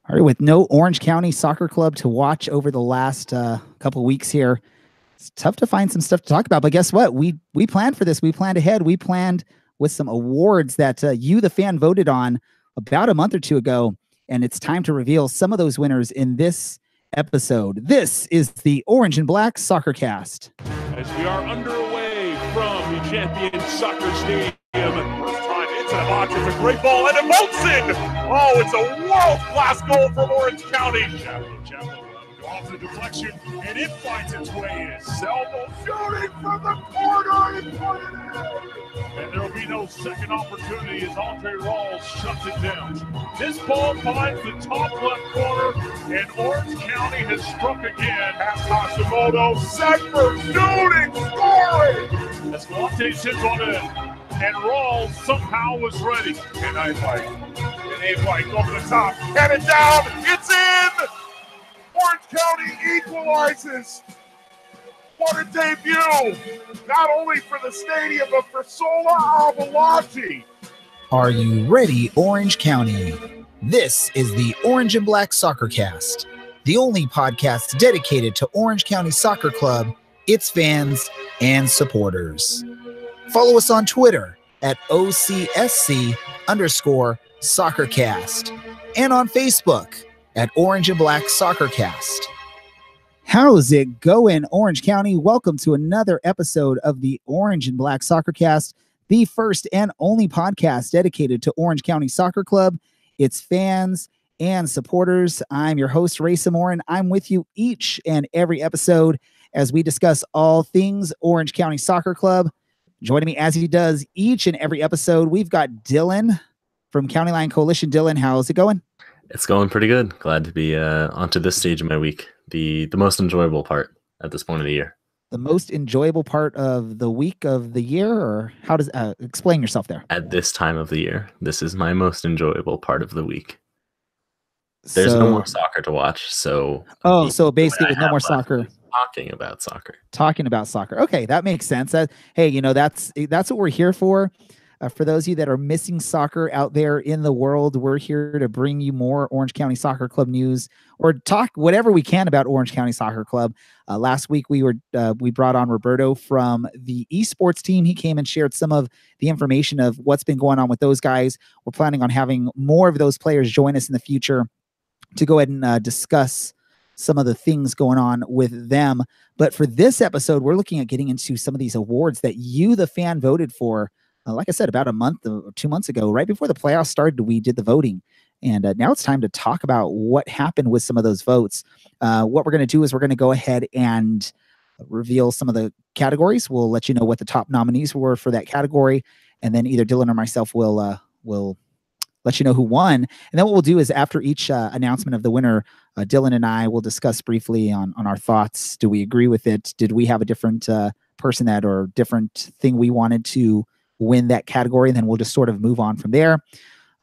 All right, with no Orange County Soccer Club to watch over the last couple of weeks here, it's tough to find some stuff to talk about. But guess what? We planned for this. We planned ahead. We planned with some awards that you, the fan, voted on about a month or two ago. And it's time to reveal some of those winners in this episode. This is the Orange and Black Soccer Cast. As we are underway from the Champion Soccer Stadium. First time into the box. It's a great ball and it bolts in. Oh, it's a world-class goal from Orange County. Chapel off the deflection and it finds its way in. Selmo shooting from the corner and put it in. And there will be no second opportunity as Andre Rawls shuts it down. This ball finds the top left corner and Orange County has struck again. Past Hashimoto, set for shooting, scoring. Escalante sits on it and Rawls somehow was ready. And A-White over the top, headed down, it's in! Orange County equalizes. What a debut, not only for the stadium, but for Sola Avalachi. Are you ready, Orange County? This is the Orange and Black Soccer Cast, the only podcast dedicated to Orange County Soccer Club, its fans, and supporters. Follow us on Twitter at OCSC_SoccerCast and on Facebook at Orange and Black Soccer Cast. How's it going, Orange County? Welcome to another episode of the Orange and Black Soccer Cast, the first and only podcast dedicated to Orange County Soccer Club, its fans, and supporters. I'm your host, Ray Samorin. I'm with you each and every episode as we discuss all things Orange County Soccer Club. Joining me as he does each and every episode, we've got Dylan from County Line Coalition. Dylan, how's it going? It's going pretty good. Glad to be onto this stage of my week. The most enjoyable part at this point of the year. The most enjoyable part of the week of the year, or how does explain yourself there? At this time of the year, this is my most enjoyable part of the week. There's no more soccer to watch, so so basically with no more soccer, talking about soccer. Okay, that makes sense. Hey, that's what we're here for. For those of you that are missing soccer out there in the world, we're here to bring you more Orange County Soccer Club news or talk whatever we can about Orange County Soccer Club. Last week, we brought on Roberto from the esports team. He came and shared some of the information of what's been going on with those guys. We're planning on having more of those players join us in the future to go ahead and discuss some of the things going on with them. But for this episode, we're looking at getting into some of these awards that you, the fan, voted for. Like I said, about a month or 2 months ago, right before the playoffs started, we did the voting. And now it's time to talk about what happened with some of those votes. What we're going to do is we're going to go ahead and reveal some of the categories. We'll let you know what the top nominees were for that category. And then either Dylan or myself will let you know who won. And then what we'll do is after each announcement of the winner, Dylan and I will discuss briefly on our thoughts. Do we agree with it? Did we have a different person that or different thing we wanted to win that category? And then we'll just sort of move on from there.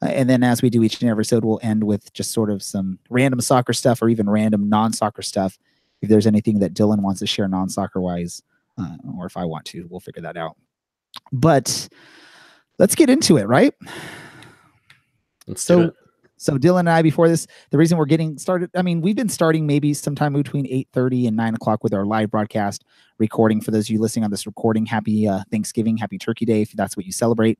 And then as we do each and every episode, we'll end with just sort of some random soccer stuff or even random non-soccer stuff. If there's anything that Dylan wants to share non-soccer wise, or if I want to, we'll figure that out. But let's get into it, right? Let's do it. So Dylan and I, before this, the reason we're getting started, we've been starting maybe sometime between 8:30 and 9 o'clock with our live broadcast recording. For those of you listening on this recording, happy Thanksgiving, happy Turkey Day, if that's what you celebrate.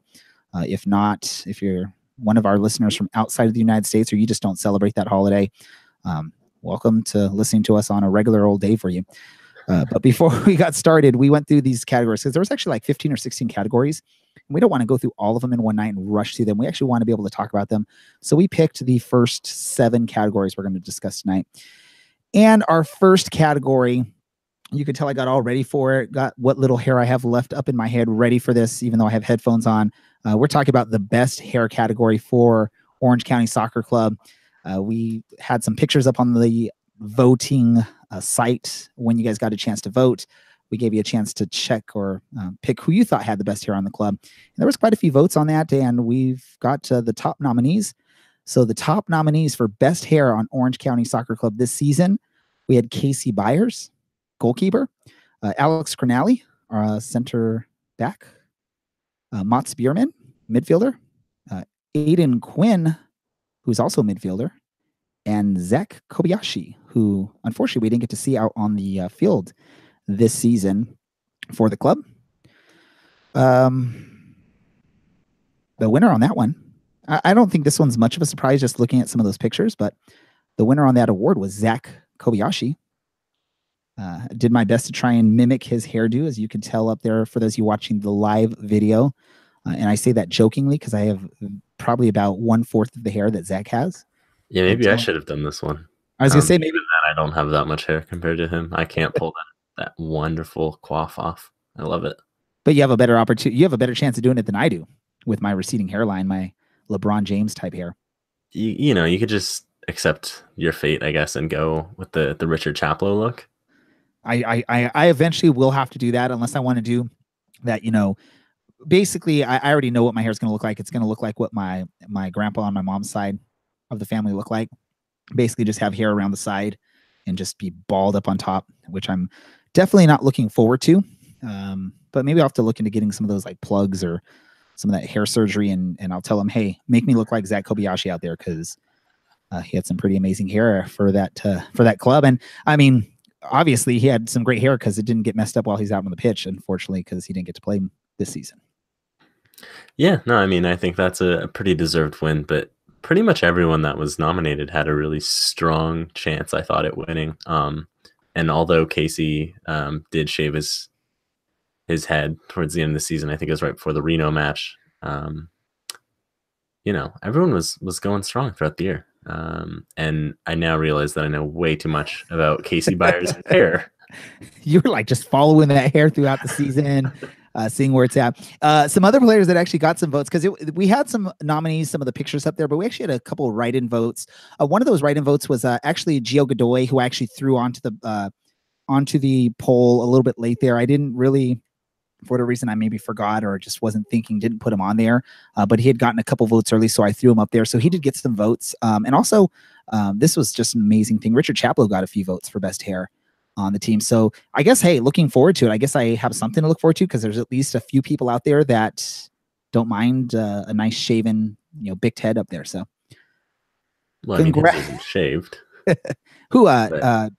If not, if you're one of our listeners from outside of the United States or you just don't celebrate that holiday, welcome to listening to us on a regular old day for you. But before we got started, we went through these categories because there was actually like 15 or 16 categories. We don't want to go through all of them in one night and rush through them. We actually want to be able to talk about them. So we picked the first 7 categories we're going to discuss tonight. And our first category, you can tell I got all ready for it, got what little hair I have left up in my head ready for this, even though I have headphones on. We're talking about the best hair category for Orange County Soccer Club. We had some pictures up on the voting site when you guys got a chance to vote. We gave you a chance to check or pick who you thought had the best hair on the club. And there was quite a few votes on that, and we've got the top nominees. So the top nominees for best hair on Orange County Soccer Club this season, we had Casey Byers, goalkeeper, Alex Cronali, center back, Mats Bierman, midfielder, Aiden Quinn, who's also a midfielder, and Zach Kobayashi, who unfortunately we didn't get to see out on the field this season for the club. The winner on that one, I don't think this one's much of a surprise just looking at some of those pictures, but the winner on that award was Zach Kobayashi. Did my best to try and mimic his hairdo, as you can tell up there for those of you watching the live video. And I say that jokingly because I have probably about 1/4 of the hair that Zach has. Yeah, maybe I should have done this one. I was going to say, maybe even then I don't have that much hair compared to him. I can't pull that wonderful coif off. I love it. But you have a better opportunity. You have a better chance of doing it than I do with my receding hairline, my LeBron James type hair. You know, you could just accept your fate, I guess, and go with the Richard Chaplow look. I eventually will have to do that unless I want to do that. You know, basically, I already know what my hair is going to look like. It's going to look like what my grandpa on my mom's side of the family look like. Basically, just have hair around the side and just be bald up on top, which I'm definitely not looking forward to. But maybe I'll have to look into getting some of those like plugs or some of that hair surgery, and I'll tell him, hey, make me look like Zach Kobayashi out there, because he had some pretty amazing hair for that club. And I mean, obviously he had some great hair because it didn't get messed up while he's out on the pitch, unfortunately, because he didn't get to play this season. Yeah, no, I mean, I think that's a pretty deserved win, but pretty much everyone that was nominated had a really strong chance, I thought, at winning. And although Casey did shave his head towards the end of the season, I think it was right before the Reno match, you know, everyone was going strong throughout the year. And I now realize that I know way too much about Casey Byers' hair. You were like just following that hair throughout the season, seeing where it's at. Some other players that actually got some votes, because we had some nominees, some of the pictures up there, but we actually had a couple of write-in votes. One of those write-in votes was actually Gio Godoy, who I actually threw onto the poll a little bit late there. I didn't really, for whatever reason, I maybe forgot or just wasn't thinking, didn't put him on there. But he had gotten a couple votes early, so I threw him up there. So he did get some votes. And also, this was just an amazing thing. Richard Chaplow got a few votes for best hair on the team. So I guess, hey, looking forward to it. I guess I have something to look forward to, because there's at least a few people out there that don't mind a nice shaven, bigged head up there. So, well, I mean, his isn't shaved. Who?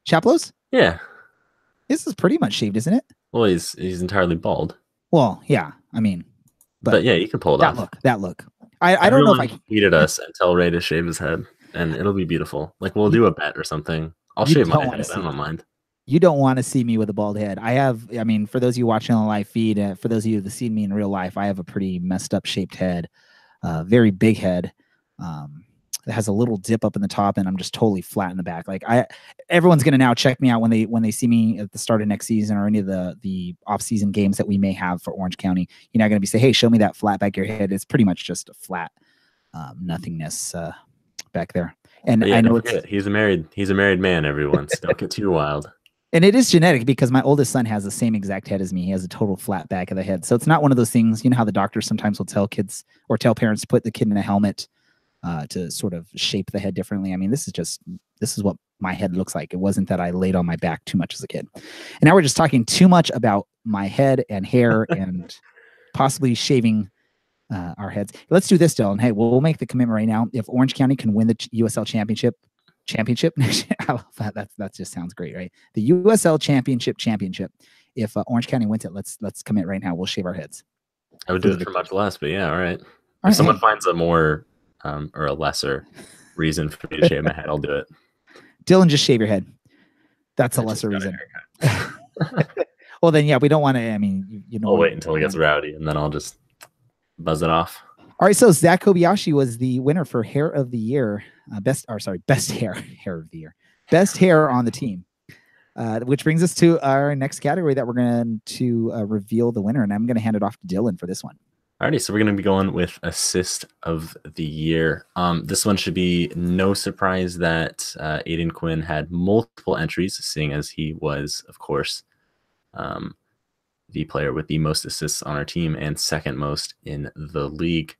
Chaplow's? Yeah. This is pretty much shaved, isn't it? Well, he's entirely bald. Well, yeah. I mean, but yeah, you can pull it off. That look. I don't know if I can tweet at us and tell Ray to shave his head, and it'll be beautiful. Like, we'll do a bet or something. I'll shave my head. I don't mind. You don't want to see me with a bald head. I mean, for those of you watching on the live feed, for those of you that see me in real life, I have a pretty messed up shaped head, very big head. It has a little dip up in the top, and I'm just totally flat in the back. Like everyone's gonna now check me out when they see me at the start of next season or any of the off-season games that we may have for Orange County. You're not gonna be say, hey, show me that flat back of your head. It's pretty much just a flat nothingness back there. And yeah, I know he's a married man. Everyone, so don't get too wild. And it is genetic, because my oldest son has the same exact head as me. He has a total flat back of the head. So it's not one of those things, you know how the doctors sometimes will tell kids or tell parents to put the kid in a helmet to sort of shape the head differently. I mean, this is what my head looks like. It wasn't that I laid on my back too much as a kid. And now we're just talking too much about my head and hair and possibly shaving our heads. Let's do this, Dylan. Hey, we'll make the commitment right now. If Orange County can win the USL championship, I love that just sounds great, right? The USL championship. If Orange County wins it, let's commit right now. We'll shave our heads. I would do it for much less, but yeah, all right. If someone finds a more or a lesser reason for me to shave my head, I'll do it. Dylan, just shave your head. That's a lesser reason. Well, then, yeah, we don't want to. I mean, I'll wait until it gets rowdy, and then I'll just buzz it off. All right, so Zach Kobayashi was the winner for Hair of the Year, best hair of the year, best hair on the team. Which brings us to our next category that we're going to reveal the winner, and I'm going to hand it off to Dylan for this one. Alrighty, so we're going to be going with Assist of the Year. This one should be no surprise that Aiden Quinn had multiple entries, seeing as he was, of course, the player with the most assists on our team and second most in the league.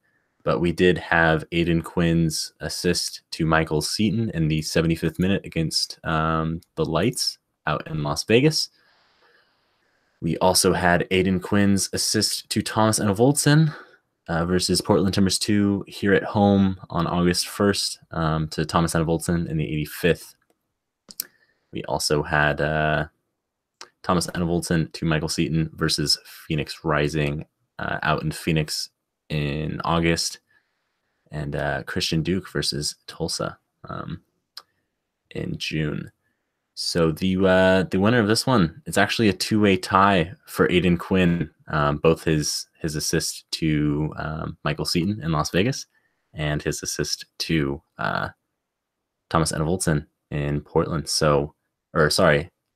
But we did have Aiden Quinn's assist to Michael Seaton in the 75th minute against the Lights out in Las Vegas. We also had Aiden Quinn's assist to Thomas Enevoldsen versus Portland Timbers 2 here at home on August 1st to Thomas Enevoldsen in the 85th. We also had Thomas Enevoldsen to Michael Seton versus Phoenix Rising out in Phoenix in August, and Christian Duke versus Tulsa in June. So the winner of this one, it's actually a two-way tie for Aiden Quinn, both his assist to Michael Seton in Las Vegas and his assist to Thomas Enevoldsen in Portland.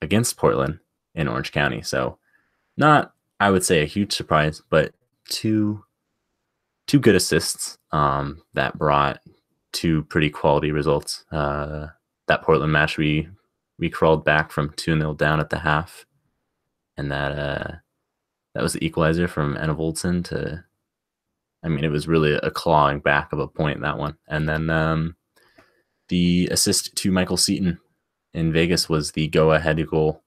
Against Portland in Orange County. So not, I would say, a huge surprise, but two good assists that brought two pretty quality results. That Portland match, we crawled back from 2-0 down at the half, and that was the equalizer from Enevoldsen to, I mean, it was really a clawing back of a point, that one. And then the assist to Michael Seton in Vegas was the go-ahead goal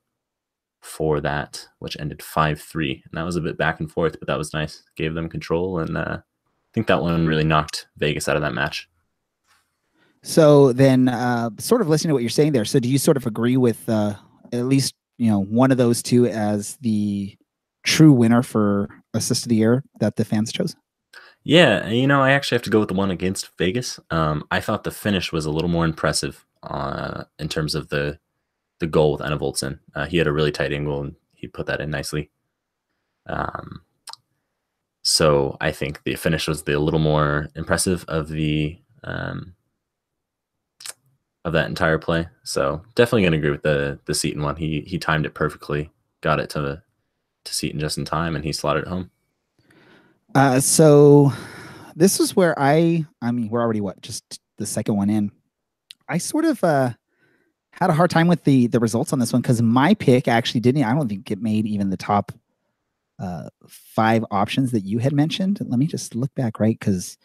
for that, which ended 5-3. And that was a bit back and forth, but that was nice. Gave them control, and I think that one really knocked Vegas out of that match. So then, sort of listening to what you're saying there. So do you sort of agree with at least, one of those two as the true winner for assist of the year that the fans chose? Yeah, I actually have to go with the one against Vegas. I thought the finish was a little more impressive in terms of the goal with Enevoldsen. He had a really tight angle, and he put that in nicely. So I think the finish was a little more impressive of that entire play. So definitely going to agree with the Seton one. He timed it perfectly, got it to Seton just in time, and he slotted it home. So this is where I mean, we're already just the second one in. I sort of had a hard time with the results on this one, because my pick actually I don't think it made even the top 5 options that you had mentioned. Let me just look back, right? Because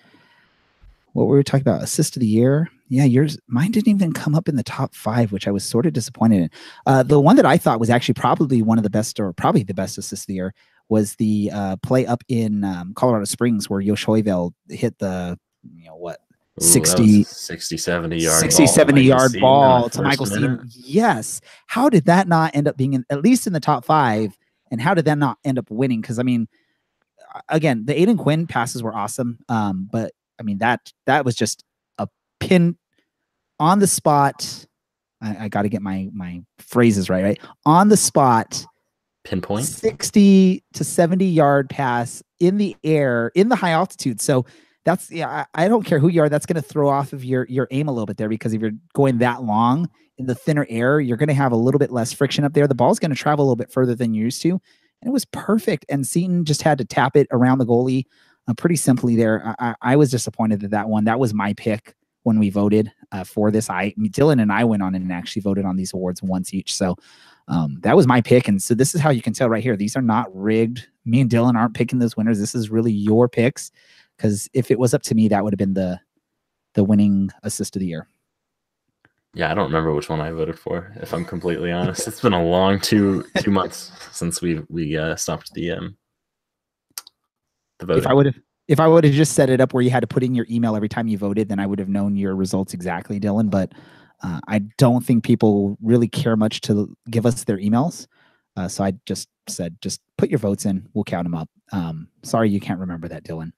what we were talking about, assist of the year. Yeah, mine didn't even come up in the top 5, which I was sort of disappointed in. The one that I thought was actually probably one of the best, or probably the best assist of the year, was the play up in Colorado Springs where Josh Hoiveld hit the, 60, 70 yard 60, ball 70 yard ball to Michael Seton. Yes. How did that not end up being at least in the top 5? And how did that not end up winning? Because, I mean, again, the Aiden Quinn passes were awesome. But, I mean, that was just a pin on the spot. I got to get my phrases right? On the spot. Pinpoint 60 to 70 yard pass in the air, in the high altitude. So that's, I don't care who you are. That's going to throw off of your aim a little bit there, because if you're going that long in the thinner air, you're going to have a little bit less friction up there. The ball's going to travel a little bit further than you're used to. And it was perfect. And Seton just had to tap it around the goalie pretty simply there. I was disappointed that one, that was my pick when we voted for this. Dylan and I went on and actually voted on these awards once each. So that was my pick. And so this is how you can tell right here. These are not rigged. Me and Dylan aren't picking those winners. This is really your picks. Because if it was up to me, that would have been the winning assist of the year. Yeah, I don't remember which one I voted for, if I'm completely honest. It's been a long two months since we stopped the voting. If I would have just set it up where you had to put in your email every time you voted, then I would have known your results exactly, Dylan. But I don't think people really care much to give us their emails. So I just said, just put your votes in. We'll count them up. Sorry you can't remember that, Dylan.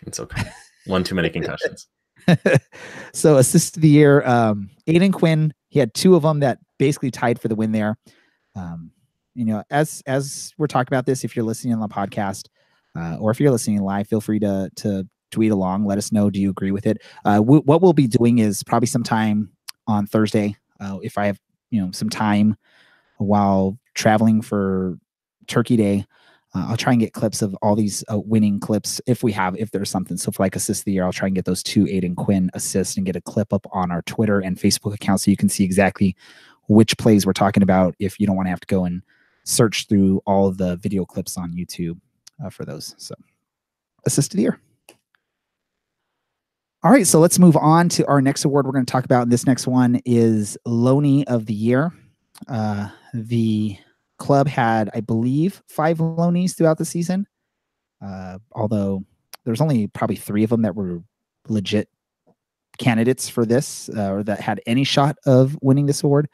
It's okay. One too many concussions. So assist of the year, Aiden Quinn, he had 2 of them that basically tied for the win there. As we're talking about this, if you're listening on the podcast or if you're listening live, feel free to tweet along. Let us know, do you agree with it? What we'll be doing is probably sometime on Thursday, if I have some time while traveling for Turkey Day, I'll try and get clips of all these winning clips if there's something. So for like assist of the year, I'll try and get those 2 Aiden Quinn assists and get a clip up on our Twitter and Facebook account so you can see exactly which plays we're talking about, if you don't want to have to go and search through all of the video clips on YouTube for those. So assist of the year. All right, so let's move on to our next award we're going to talk about. And this next one is Loanee of the Year. The club had, I believe, 5 loanees throughout the season. Although there's only probably 3 of them that were legit candidates for this, or that had any shot of winning this award.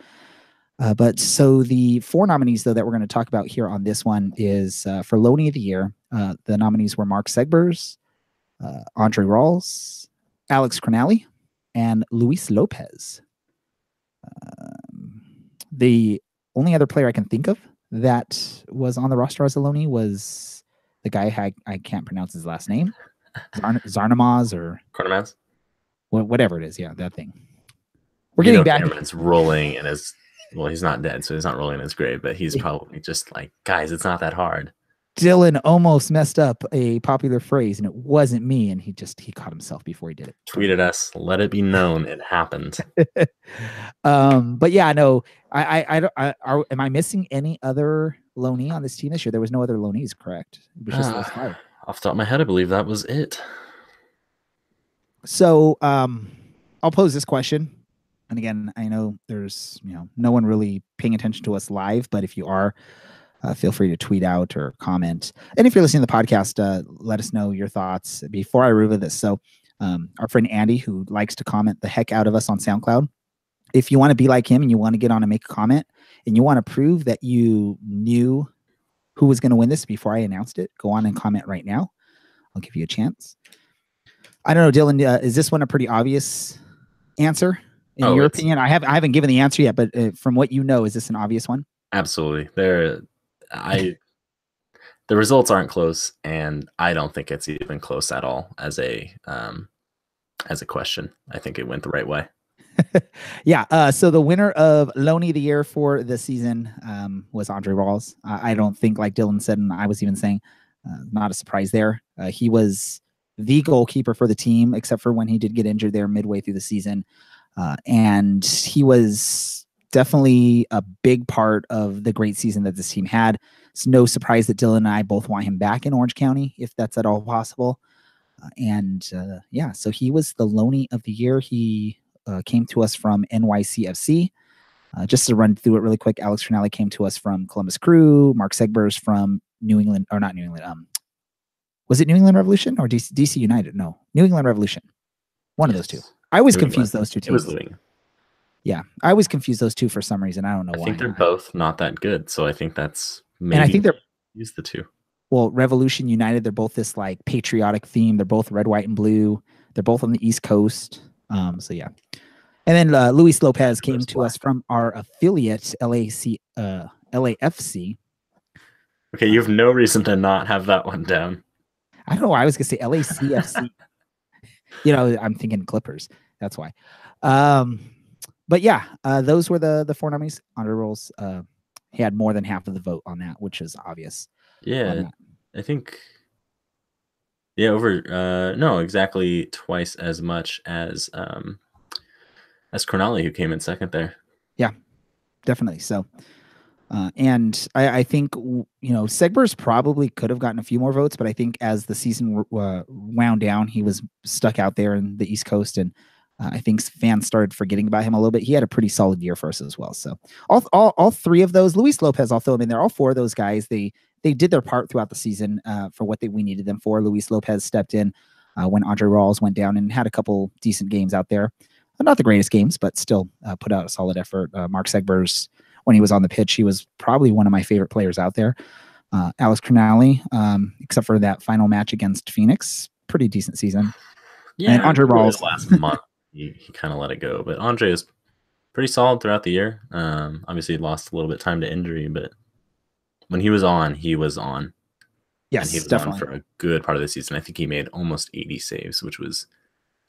But so the 4 nominees, though, that we're going to talk about here on this one is for Loney of the Year. The nominees were Mark Segbers, Andre Rawls, Alex Crognale, and Luis Lopez. The only other player I can think of that was on the roster as a Loney was the guy I can't pronounce his last name, Zarnamaz or Cornemaz? Whatever it is. Yeah, that thing. We're getting back. Cameron's rolling in his, well, he's not dead, so he's not rolling in his grave, but he's probably just like, guys, it's not that hard. Dylan almost messed up a popular phrase, and it wasn't me, and he caught himself before he did it. Tweeted us, let it be known it happened. But yeah, no, am I missing any other Loney on this team this year? There was no other Loneys, correct? It was just those 5. Off the top of my head, I believe that was it. So I'll pose this question. And again, I know there's no one really paying attention to us live, but if you are, feel free to tweet out or comment. And if you're listening to the podcast, let us know your thoughts before I reveal this. So our friend Andy, who likes to comment the heck out of us on SoundCloud, if you want to be like him and you want to get on and make a comment and you want to prove that you knew who was going to win this before I announced it, go on and comment right now. I'll give you a chance. I don't know, Dylan, is this one a pretty obvious answer in your opinion? I haven't given the answer yet, but from what you know, is this an obvious one? Absolutely. The results aren't close, and I don't think it's even close at all as a question. I think it went the right way. Yeah. So the winner of Loney of the Year for the season was Andre Rawls. I don't think, like Dylan said, and I was even saying, not a surprise there. He was the goalkeeper for the team, except for when he did get injured there midway through the season. And he was definitely a big part of the great season that this team had. It's no surprise that Dylan and I both want him back in Orange County, if that's at all possible. Yeah, so he was the Loney of the Year. He came to us from NYCFC. Just to run through it really quick, Alex Crognale came to us from Columbus Crew. Mark Segbers from New England, or not New England. Was it New England Revolution or DC United? No, New England Revolution. One of those two. I always confuse those two teams. It was Louis. Yeah, I always confuse those two for some reason. I don't know why. I think they're both not that good, so I think that's maybe. And I think they're use the two. Well, Revolution United, they're both this like patriotic theme. They're both red, white, and blue. They're both on the East Coast. So yeah. And then Luis Lopez came to us from our affiliate LAFC. Okay, you have no reason to not have that one down. I don't know why I was gonna say LACFC. I'm thinking Clippers. That's why. But yeah, those were the 4 nominees. Andre Rawls, he had more than half of the vote on that, which is obvious. Yeah, I think. Yeah, no, exactly twice as much as Crognale, who came in second there. Yeah, definitely. So, and I think Segbers probably could have gotten a few more votes, but I think as the season wound down, he was stuck out there in the East Coast, and I think fans started forgetting about him a little bit. He had a pretty solid year for us as well. So all 3 of those, Luis Lopez, I'll throw him in there. All 4 of those guys, they did their part throughout the season for what we needed them for. Luis Lopez stepped in when Andre Rawls went down and had a couple decent games out there. Not the greatest games, but still put out a solid effort. Mark Segbers, when he was on the pitch, he was probably one of my favorite players out there. Alex Crognale, except for that final match against Phoenix, pretty decent season. Yeah, and Andre Rawls last month. He kind of let it go, but Andre is pretty solid throughout the year. Obviously, he lost a little bit of time to injury, but when he was on, he was on. Yes, and he was definitely on for a good part of the season. I think he made almost 80 saves, which was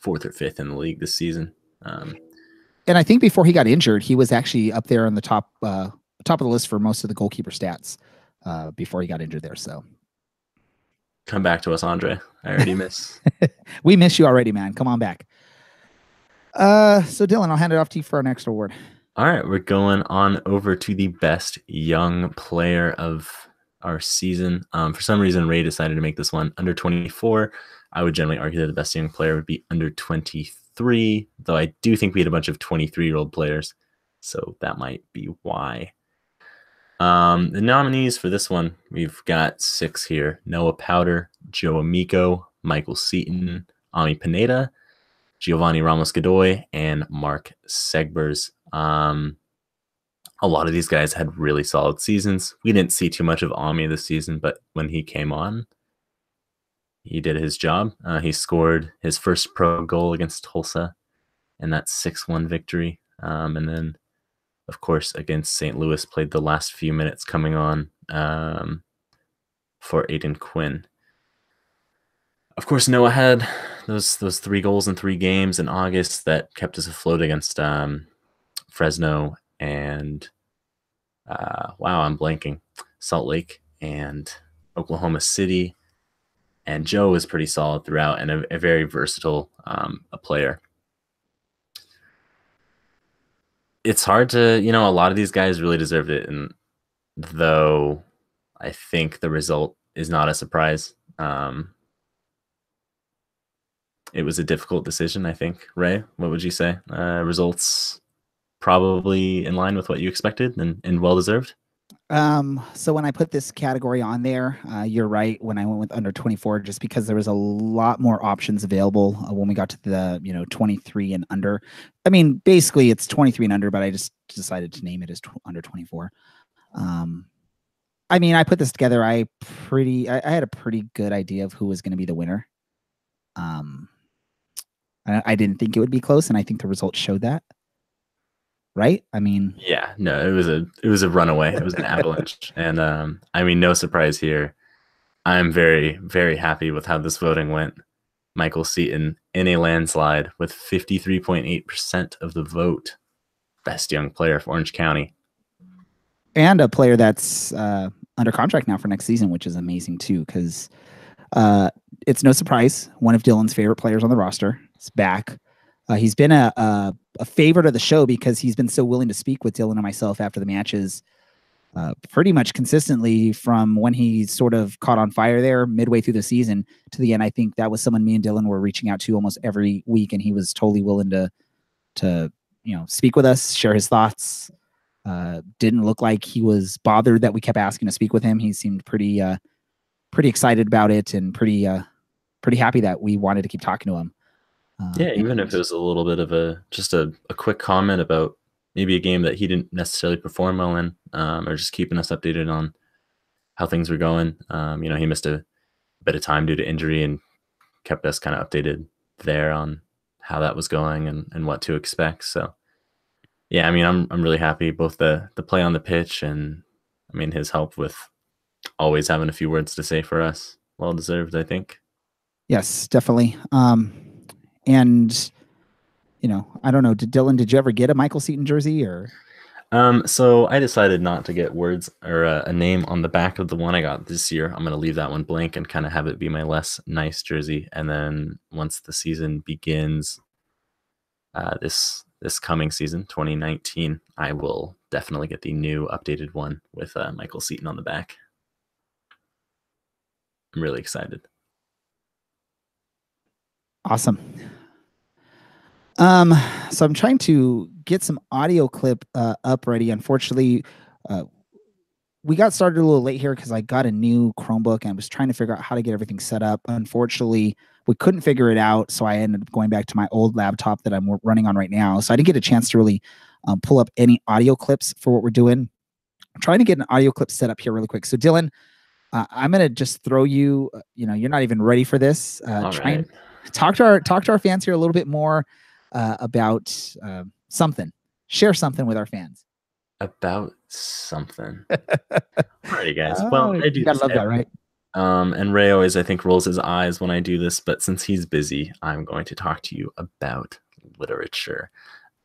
4th or 5th in the league this season. And I think before he got injured, he was actually up there on the top of the list for most of the goalkeeper stats before he got injured there. So come back to us, Andre. I already miss. We miss you already, man. Come on back. So Dylan, I'll hand it off to you for our next award. All right, we're going on over to the best young player of our season. For some reason, Ray decided to make this one under 24. I would generally argue that the best young player would be under 23, though I do think we had a bunch of 23-year-old players, so that might be why. The nominees for this one, we've got 6 here: Noah Powder, Joe Amico, Michael Seaton, Ami Pineda, Giovanni Ramos-Godoy, and Mark Segbers. A lot of these guys had really solid seasons. We didn't see too much of Ami this season, but when he came on, he did his job. He scored his first pro goal against Tulsa in that 6-1 victory. And then, of course, against St. Louis, played the last few minutes coming on for Aiden Quinn. Of course, Noah had those 3 goals in 3 games in August that kept us afloat against Fresno and I'm blanking. Salt Lake and Oklahoma City. And Joe was pretty solid throughout and a very versatile a player. It's hard to, a lot of these guys really deserved it. And though I think the result is not a surprise, it was a difficult decision, I think. Ray, what would you say? Results probably in line with what you expected and well-deserved? So when I put this category on there, you're right. When I went with under 24, just because there was a lot more options available when we got to the 23 and under. I mean, basically it's 23 and under, but I just decided to name it as under 24. I mean, I put this together. I had a pretty good idea of who was going to be the winner. I didn't think it would be close, and I think the results showed that. Right? I mean, yeah, no, it was a runaway. It was an avalanche, and I mean, no surprise here. I'm very, very happy with how this voting went. Michael Seaton in a landslide with 53.8% of the vote, best young player for Orange County, and a player that's under contract now for next season, which is amazing too, because it's no surprise one of Dylan's favorite players on the roster is back. He's been a favorite of the show because he's been so willing to speak with Dylan and myself after the matches pretty much consistently from when he sort of caught on fire there midway through the season to the end. I think that was someone me and Dylan were reaching out to almost every week, and he was totally willing to speak with us, share his thoughts. Didn't look like he was bothered that we kept asking to speak with him. He seemed pretty excited about it and pretty happy that we wanted to keep talking to him. Yeah, even if it was a little bit of a quick comment about maybe a game that he didn't necessarily perform well in, or just keeping us updated on how things were going. He missed a bit of time due to injury and kept us kind of updated there on how that was going and what to expect. So, yeah, I mean, I'm really happy, both the play on the pitch and, I mean, his help with always having a few words to say for us. Well deserved, I think. Yes, definitely. And, I don't know, did you ever get a Michael Seaton jersey or? So I decided not to get words or a name on the back of the one I got this year. I'm going to leave that one blank and kind of have it be my less nice jersey. And then once the season begins, this coming season, 2019, I will definitely get the new updated one with Michael Seaton on the back. I'm really excited. Awesome. So I'm trying to get some audio clip up ready. Unfortunately, we got started a little late here because I got a new Chromebook and I was trying to figure out how to get everything set up. Unfortunately, we couldn't figure it out, so I ended up going back to my old laptop that I'm running on right now. So I didn't get a chance to really pull up any audio clips for what we're doing. I'm trying to get an audio clip set up here really quick. So Dylan, I'm gonna just throw you. You're not even ready for this. Try and talk to our fans here a little bit more about something. Share something with our fans. About something. Alrighty, guys. Well, I do. You gotta love that, right? And Ray always, I think, rolls his eyes when I do this, but since he's busy, I'm going to talk to you about literature.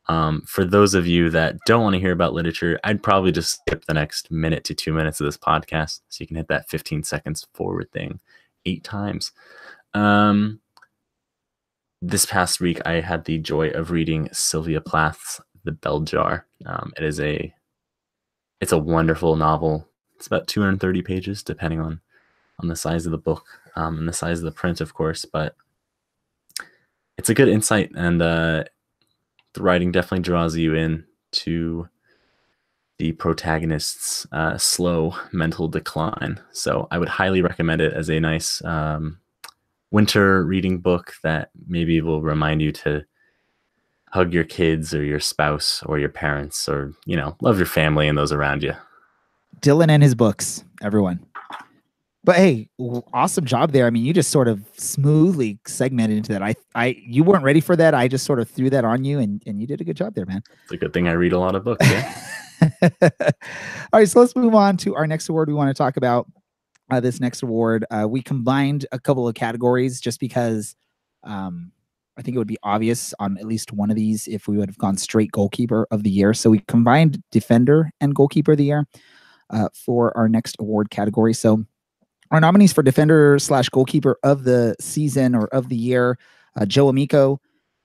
For those of you that don't want to hear about literature, I'd probably just skip the next minute to 2 minutes of this podcast so you can hit that 15 seconds forward thing 8 times. This past week, I had the joy of reading Sylvia Plath's The Bell Jar. It's a wonderful novel. It's about 230 pages, depending on the size of the book and the size of the print, of course. But it's a good insight, and the writing definitely draws you in to the protagonist's slow mental decline. So I would highly recommend it as a nice winter reading book that maybe will remind you to hug your kids or your spouse or your parents, or, you know, love your family and those around you. Dylan and his books, everyone. But hey, awesome job there. I mean, you just sort of smoothly segmented into that. You weren't ready for that. I just sort of threw that on you, and you did a good job there, man. It's a good thing I read a lot of books. Yeah. All right, so let's move on to our next award we want to talk about. This next award, we combined a couple of categories just because I think it would be obvious on at least one of these if we would have gone straight goalkeeper of the year. So we combined defender and goalkeeper of the year for our next award category. So our nominees for defender / goalkeeper of the season or of the year, Joe Amico,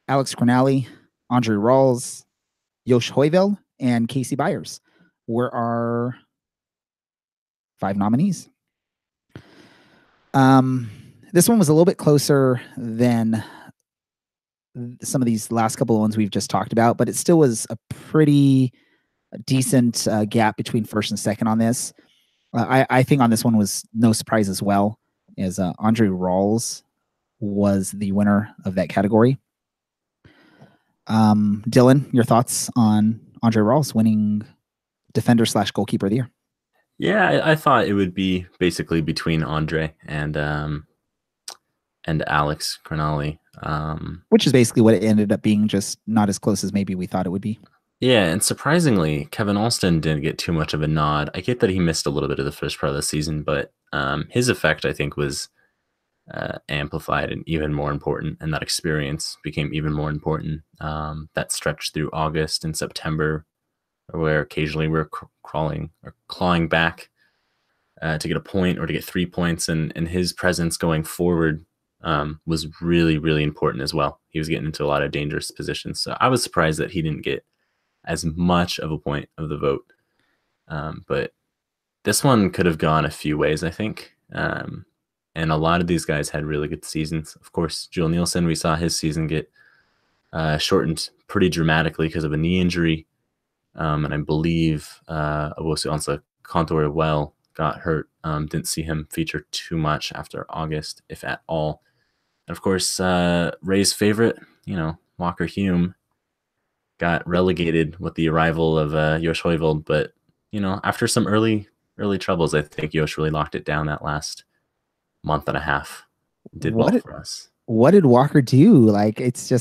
Alex Crognale, Andre Rawls, Josh Hoivel, and Casey Byers were our 5 nominees. This one was a little bit closer than some of these last couple of ones we've just talked about, but it still was a pretty decent gap between first and second on this. I think on this one was no surprise as well, as Andre Rawls was the winner of that category. Dylan, your thoughts on Andre Rawls winning defender / goalkeeper of the year? Yeah, I thought it would be basically between Andre and Alex Crognale. Which is basically what it ended up being, just not as close as maybe we thought it would be. Yeah, and surprisingly, Kevin Alston didn't get too much of a nod. I get that he missed a little bit of the first part of the season, but his effect, I think, was amplified and even more important, and that experience became even more important. That stretched through August and September, where occasionally we're crawling or clawing back to get a point or to get 3 points, and his presence going forward was really, really important as well. He was getting into a lot of dangerous positions, so I was surprised that he didn't get as much of a point of the vote. But this one could have gone a few ways, I think. And a lot of these guys had really good seasons. Of course, Joel Nielsen, we saw his season get shortened pretty dramatically because of a knee injury. And I believe Owusu Ansah-Kontor well got hurt. Didn't see him feature too much after August, if at all. And of course, Ray's favorite, Walker Hume, got relegated with the arrival of Josh Hoivel. But, after some early troubles, I think Josh really locked it down that last month and a half. Did well for us. What did Walker do? Like, it's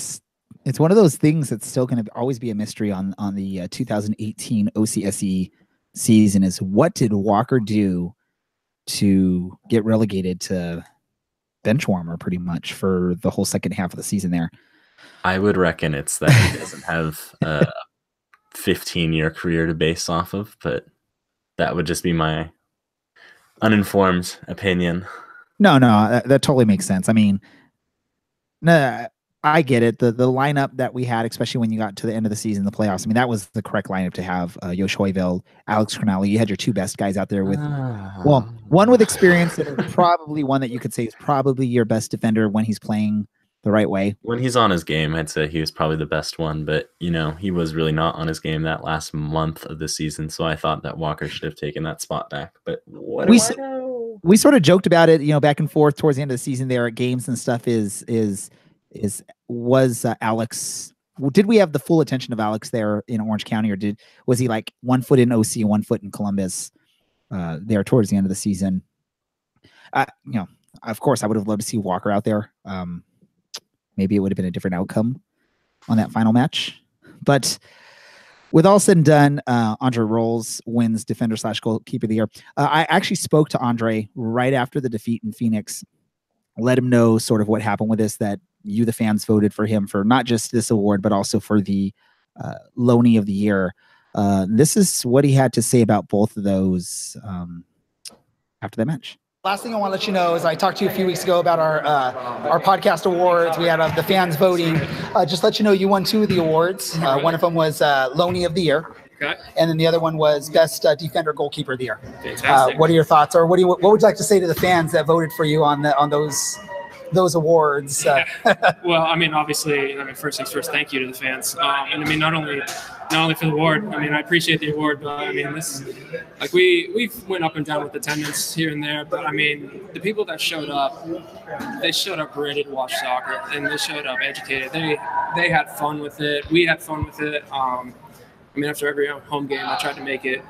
one of those things that's still going to always be a mystery on the 2018 OCSE season, is what did Walker do to get relegated to bench warmer pretty much for the whole second half of the season there? I would reckon it's that he doesn't have a 15-year career to base off of, but that would just be my uninformed opinion. No, that totally makes sense. I mean, no, I get it. The lineup that we had, especially when you got to the end of the season, the playoffs, I mean, that was the correct lineup to have. Josh Hoivel, Alex Crognale. You had your 2 best guys out there with, one with experience, and probably one that you could say is probably your best defender when he's playing the right way. When he's on his game, I'd say he was probably the best one, but he was really not on his game that last month of the season. So I thought that Walker should have taken that spot back. But what do I know? We sort of joked about it, back and forth towards the end of the season there at games and stuff. Was Alex? Did we have the full attention of Alex there in Orange County, or was he like 1 foot in OC, 1 foot in Columbus there towards the end of the season? Of course, I would have loved to see Walker out there. Maybe it would have been a different outcome on that final match. But with all said and done, Andre Rawls wins defender / goalkeeper of the year. I actually spoke to Andre right after the defeat in Phoenix, let him know sort of what happened with this, that you, the fans, voted for him for not just this award, but also for the Loney of the Year. This is what he had to say about both of those after that match. Last thing I want to let you know is I talked to you a few weeks ago about our podcast awards. We had the fans voting. Just let you know you won 2 of the awards. One of them was Loney of the Year. Okay. And then the other one was Best Defender Goalkeeper of the Year. Fantastic. What are your thoughts, or what would you like to say to the fans that voted for you on those those awards. Yeah. Well, I mean, obviously, first things first, thank you to the fans. And I mean, not only for the award. I mean, I appreciate the award, but I mean, this, like, we've went up and down with attendance here and there, but I mean, the people that showed up, they showed up ready to watch soccer, and they showed up educated. They had fun with it. We had fun with it. I mean, after every home game, I tried to make it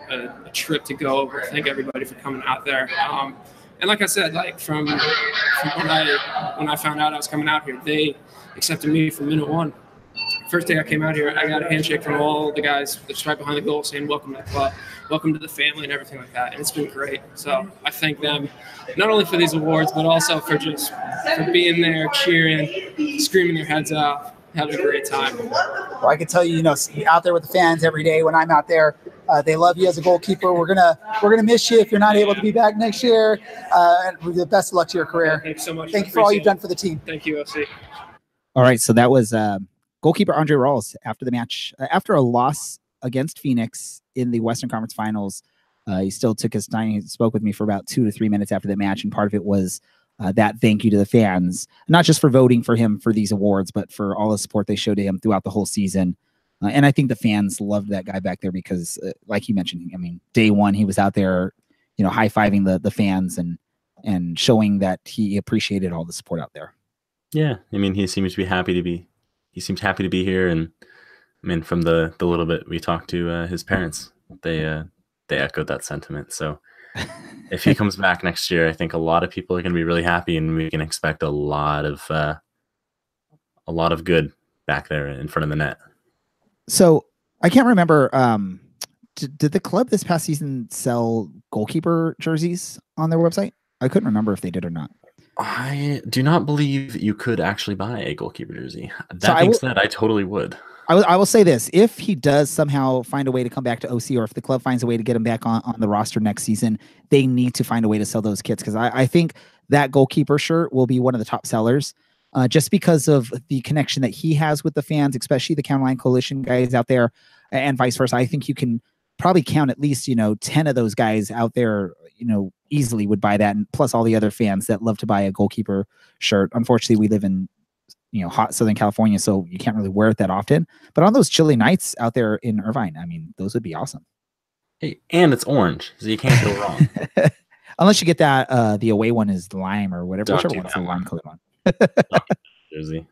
a trip to go. Thank everybody for coming out there. And like I said, like from when I found out I was coming out here, they accepted me from minute one. First day I came out here, I got a handshake from all the guys that's right behind the goal saying, welcome to the club, welcome to the family, and everything like that. And it's been great. So I thank them not only for these awards, but also for being there, cheering, screaming their heads off, having a great time. Well, I can tell you, out there with the fans every day when I'm out there, they love you as a goalkeeper. We're gonna miss you if you're not able to be back next year. And the best of luck to your career. Thanks so much. Thank you for all you've done for the team. Thank you, OC. All right, so that was goalkeeper Andre Rawls after the match. After a loss against Phoenix in the Western Conference Finals, he still took his time. He spoke with me for about 2 to 3 minutes after the match, and part of it was that thank you to the fans, not just for voting for him for these awards, but for all the support they showed to him throughout the whole season. And I think the fans loved that guy back there because, like you mentioned, I mean, day one, he was out there, high-fiving the fans and showing that he appreciated all the support out there. Yeah, I mean, he seemed happy to be here, and I mean, from the little bit we talked to his parents, they echoed that sentiment. So if he comes back next year, I think a lot of people are going to be really happy, and we can expect a lot of good back there in front of the net. So I can't remember. Did the club this past season sell goalkeeper jerseys on their website? I couldn't remember if they did or not. I do not believe you could actually buy a goalkeeper jersey. That being said, I totally would. I will say this: if he does somehow find a way to come back to OC, or if the club finds a way to get him back on the roster next season, they need to find a way to sell those kits, because I think that goalkeeper shirt will be one of the top sellers. Just because of the connection that he has with the fans, especially the County Line Coalition guys out there, and vice versa. I think you can probably count at least 10 of those guys out there easily would buy that, and plus all the other fans that love to buy a goalkeeper shirt. Unfortunately, we live in hot Southern California, so you can't really wear it that often, but on those chilly nights out there in Irvine, I mean, those would be awesome. Hey, and it's orange, so you can't go wrong. Unless you get that the away one is lime or whatever, whichever one's the lime colored one. Jersey.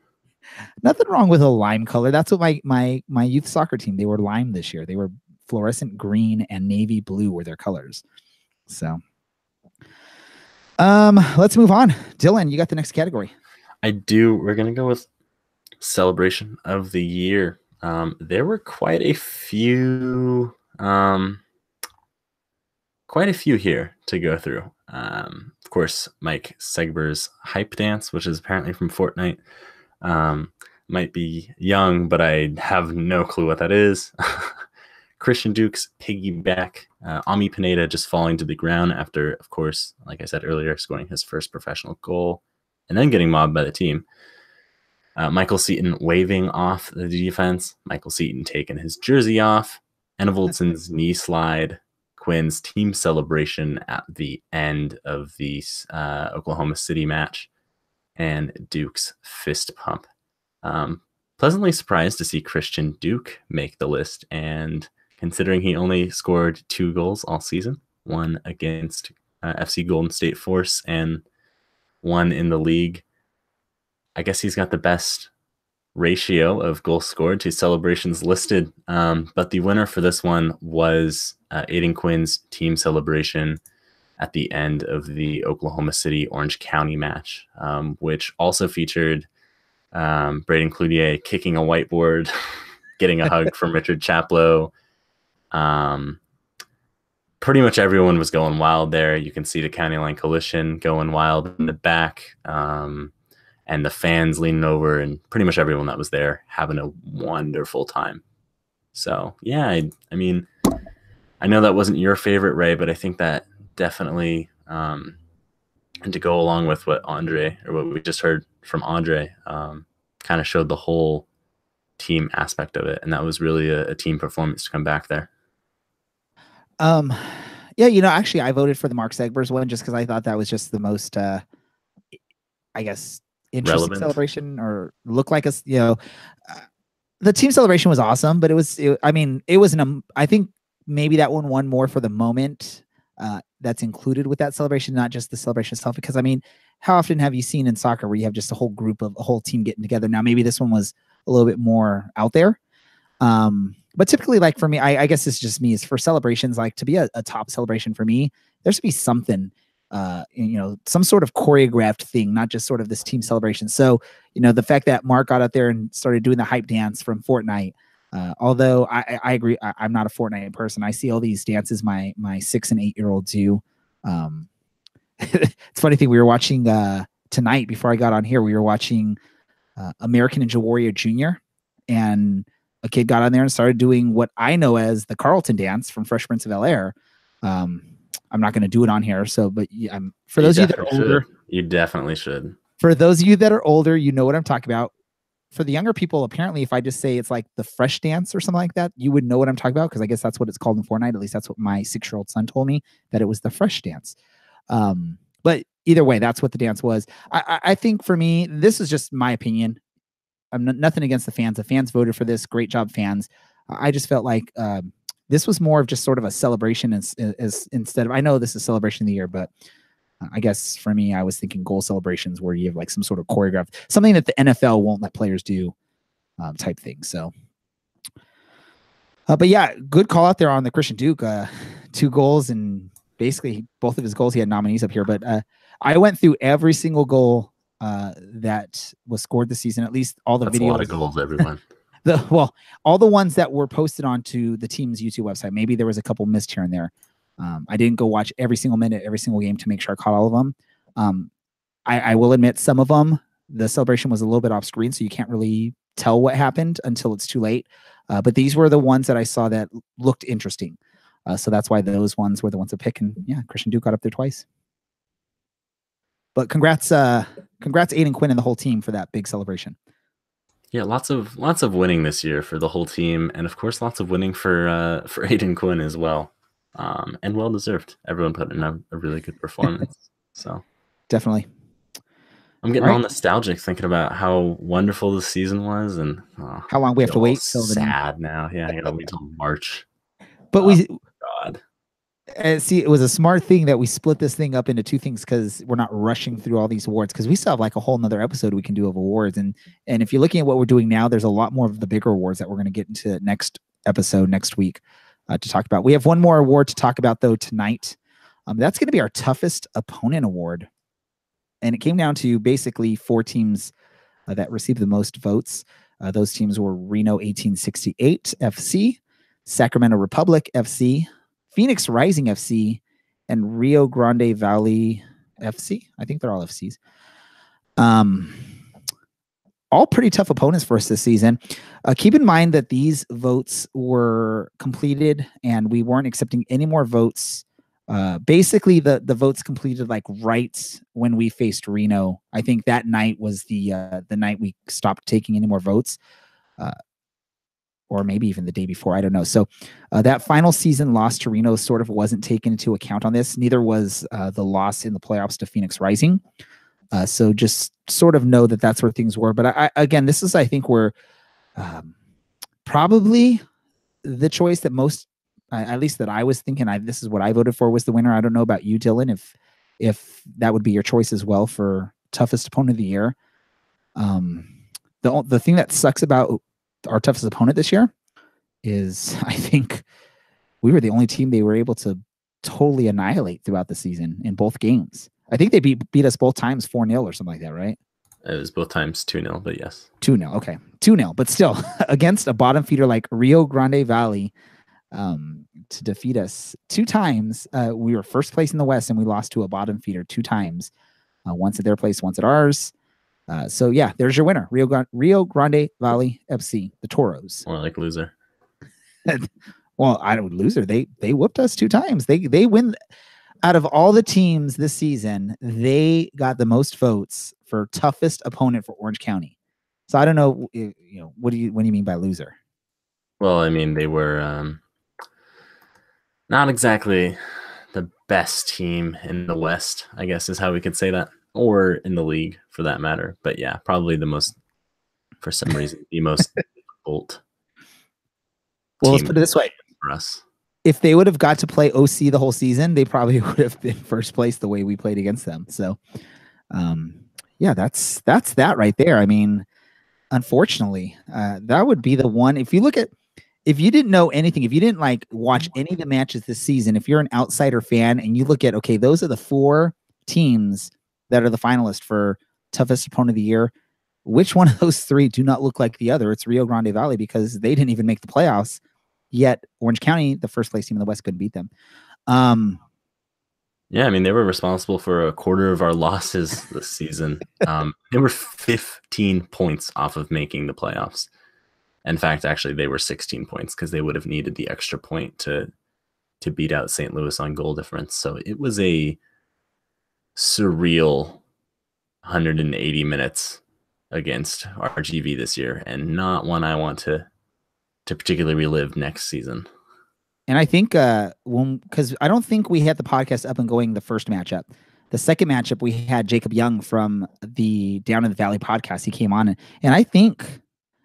Nothing wrong with a lime color. That's what my youth soccer team, they were lime this year. They were fluorescent green and navy blue were their colors. So let's move on. Dylan, you got the next category. I do. We're gonna go with celebration of the year. There were quite a few here to go through. Of course, Mike Segber's hype dance, which is apparently from Fortnite. Might be young, but I have no clue what that is. Christian Duke's piggyback. Ami Pineda just falling to the ground after, of course, like I said earlier, scoring his first professional goal and then getting mobbed by the team. Michael Seaton waving off the defense. Michael Seaton taking his jersey off. Enevoldsen's knee slide. Quinn's team celebration at the end of the Oklahoma City match, and Duke's fist pump. Pleasantly surprised to see Christian Duke make the list, and considering he only scored 2 goals all season, one against FC Golden State Force and one in the league, I guess he's got the best ratio of goals scored to celebrations listed. But the winner for this one was Aiden Quinn's team celebration at the end of the Oklahoma City Orange County match, which also featured Braden Cloutier kicking a whiteboard, getting a hug from Richard Chaplow. Pretty much everyone was going wild there. You can see the County Line Coalition going wild in the back. And the fans leaning over, and pretty much everyone that was there having a wonderful time. So, yeah, I mean, I know that wasn't your favorite, Ray, but I think that definitely, and to go along with what we just heard from Andre, kind of showed the whole team aspect of it. And that was really a team performance to come back there. Yeah, actually, I voted for the Mark Segber's one just because I thought that was just the most I guess, interesting Relevant. celebration or look like us, the team celebration was awesome, but it was I think maybe that one won more for the moment that's included with that celebration, not just the celebration itself. Because I mean, how often have you seen in soccer where you have just a whole team getting together? Now, maybe this one was a little bit more out there. But typically, like for me, I guess it's just me, is for celebrations, like to be a top celebration for me, there should be something, some sort of choreographed thing, not just sort of this team celebration. So, the fact that Mark got out there and started doing the hype dance from Fortnite, although I agree, I'm not a Fortnite person. I see all these dances my 6 and 8 year olds do. It's a funny thing. We were watching tonight before I got on here. We were watching American Ninja Warrior Jr. and a kid got on there and started doing what I know as the Carlton dance from Fresh Prince of Bel-Air. I'm not going to do it on here. So, but for those of you that are older, you definitely should. For those of you that are older, you know what I'm talking about. For the younger people, apparently, if I just say it's like the Fresh dance or something like that, you would know what I'm talking about, because I guess that's what it's called in Fortnite. At least that's what my 6-year-old son told me, that it was the Fresh dance. But either way, that's what the dance was. I think for me, this is just my opinion. I'm nothing against the fans. The fans voted for this. Great job, fans. I just felt like this was more of just sort of a celebration as instead of, I know this is celebration of the year, but I guess for me, I was thinking goal celebrations where you have like some sort of choreographed, something that the NFL won't let players do type thing. So, but yeah, good call out there on the Christian Duke, 2 goals, and basically both of his goals, he had nominees up here, but I went through every single goal that was scored this season, at least all the That's videos. A lot of goals, everyone. All the ones that were posted onto the team's YouTube website. Maybe there was a couple missed here and there. I didn't go watch every single minute, every single game to make sure I caught all of them. I will admit some of them, the celebration was a little bit off screen, so you can't really tell what happened until it's too late. But these were the ones that I saw that looked interesting. So that's why those ones were the ones to pick. And yeah, Christian Duke got up there twice. But congrats Aiden Quinn and the whole team for that big celebration. Yeah, lots of winning this year for the whole team, and of course lots of winning for Aiden Quinn as well. And well deserved. Everyone put in a really good performance. So definitely. I'm getting all nostalgic thinking about how wonderful the season was, and how long we have to wait. Sad now. Yeah, I gotta wait till March. But God. See, it was a smart thing that we split this thing up into 2 things, because we're not rushing through all these awards, because we still have like a whole nother episode we can do of awards. And if you're looking at what we're doing now, there's a lot more of the bigger awards that we're going to get into next episode next week to talk about. We have one more award to talk about though tonight. That's going to be our toughest opponent award. And it came down to basically 4 teams that received the most votes. Those teams were Reno 1868 FC, Sacramento Republic FC, Phoenix Rising FC, and Rio Grande Valley FC. I think they're all FCs. All pretty tough opponents for us this season. Keep in mind that these votes were completed and we weren't accepting any more votes. Basically, the votes completed like right when we faced Reno. I think that night was the night we stopped taking any more votes. Or maybe even the day before, I don't know. So that final season loss to Reno sort of wasn't taken into account on this. Neither was the loss in the playoffs to Phoenix Rising. So just sort of know that that's where things were. But again, this is, I think, where probably the choice that most, at least that I was thinking, this is what I voted for, was the winner. I don't know about you, Dylan, if that would be your choice as well for toughest opponent of the year. The thing that sucks about our toughest opponent this year is I think we were the only team they were able to totally annihilate throughout the season in both games. I think they beat us both times 4-0 or something like that, right? It was both times 2-0, but yes. 2-0, okay. 2-0, but still against a bottom feeder like Rio Grande Valley to defeat us 2 times. We were first place in the West and we lost to a bottom feeder 2 times. Once at their place, once at ours. So yeah, there's your winner, Rio Grande Valley FC, the Toros. More like loser. Well, I don't loser. They whooped us 2 times. They win. Out of all the teams this season, they got the most votes for toughest opponent for Orange County. So I don't know, what do you mean by loser? Well, I mean, they were not exactly the best team in the West, I guess is how we could say that. or in the league for that matter. But yeah, probably for some reason, the most difficult. Well, let's put it this way. For us. If they would have got to play OC the whole season, they probably would have been first place the way we played against them. So, yeah, that's that right there. I mean, unfortunately, that would be the one. If you didn't know anything, if you didn't like watch any of the matches this season, if you're an outsider fan and you look at, okay, those are the 4 teams that are the finalists for toughest opponent of the year, which one of those 3 do not look like the other? It's Rio Grande Valley, because they didn't even make the playoffs. Yet Orange County, the first place team in the West, couldn't beat them. Yeah, I mean, they were responsible for a quarter of our losses this season. They were 15 points off of making the playoffs. In fact, actually, they were 16 points because they would have needed the extra point to beat out St. Louis on goal difference. So it was a surreal 180 minutes against RGV this year, and not one I want to particularly relive next season. And I think because I don't think we had the podcast up and going the first matchup. The second matchup, we had Jacob Young from the Down in the Valley podcast. He came on, and I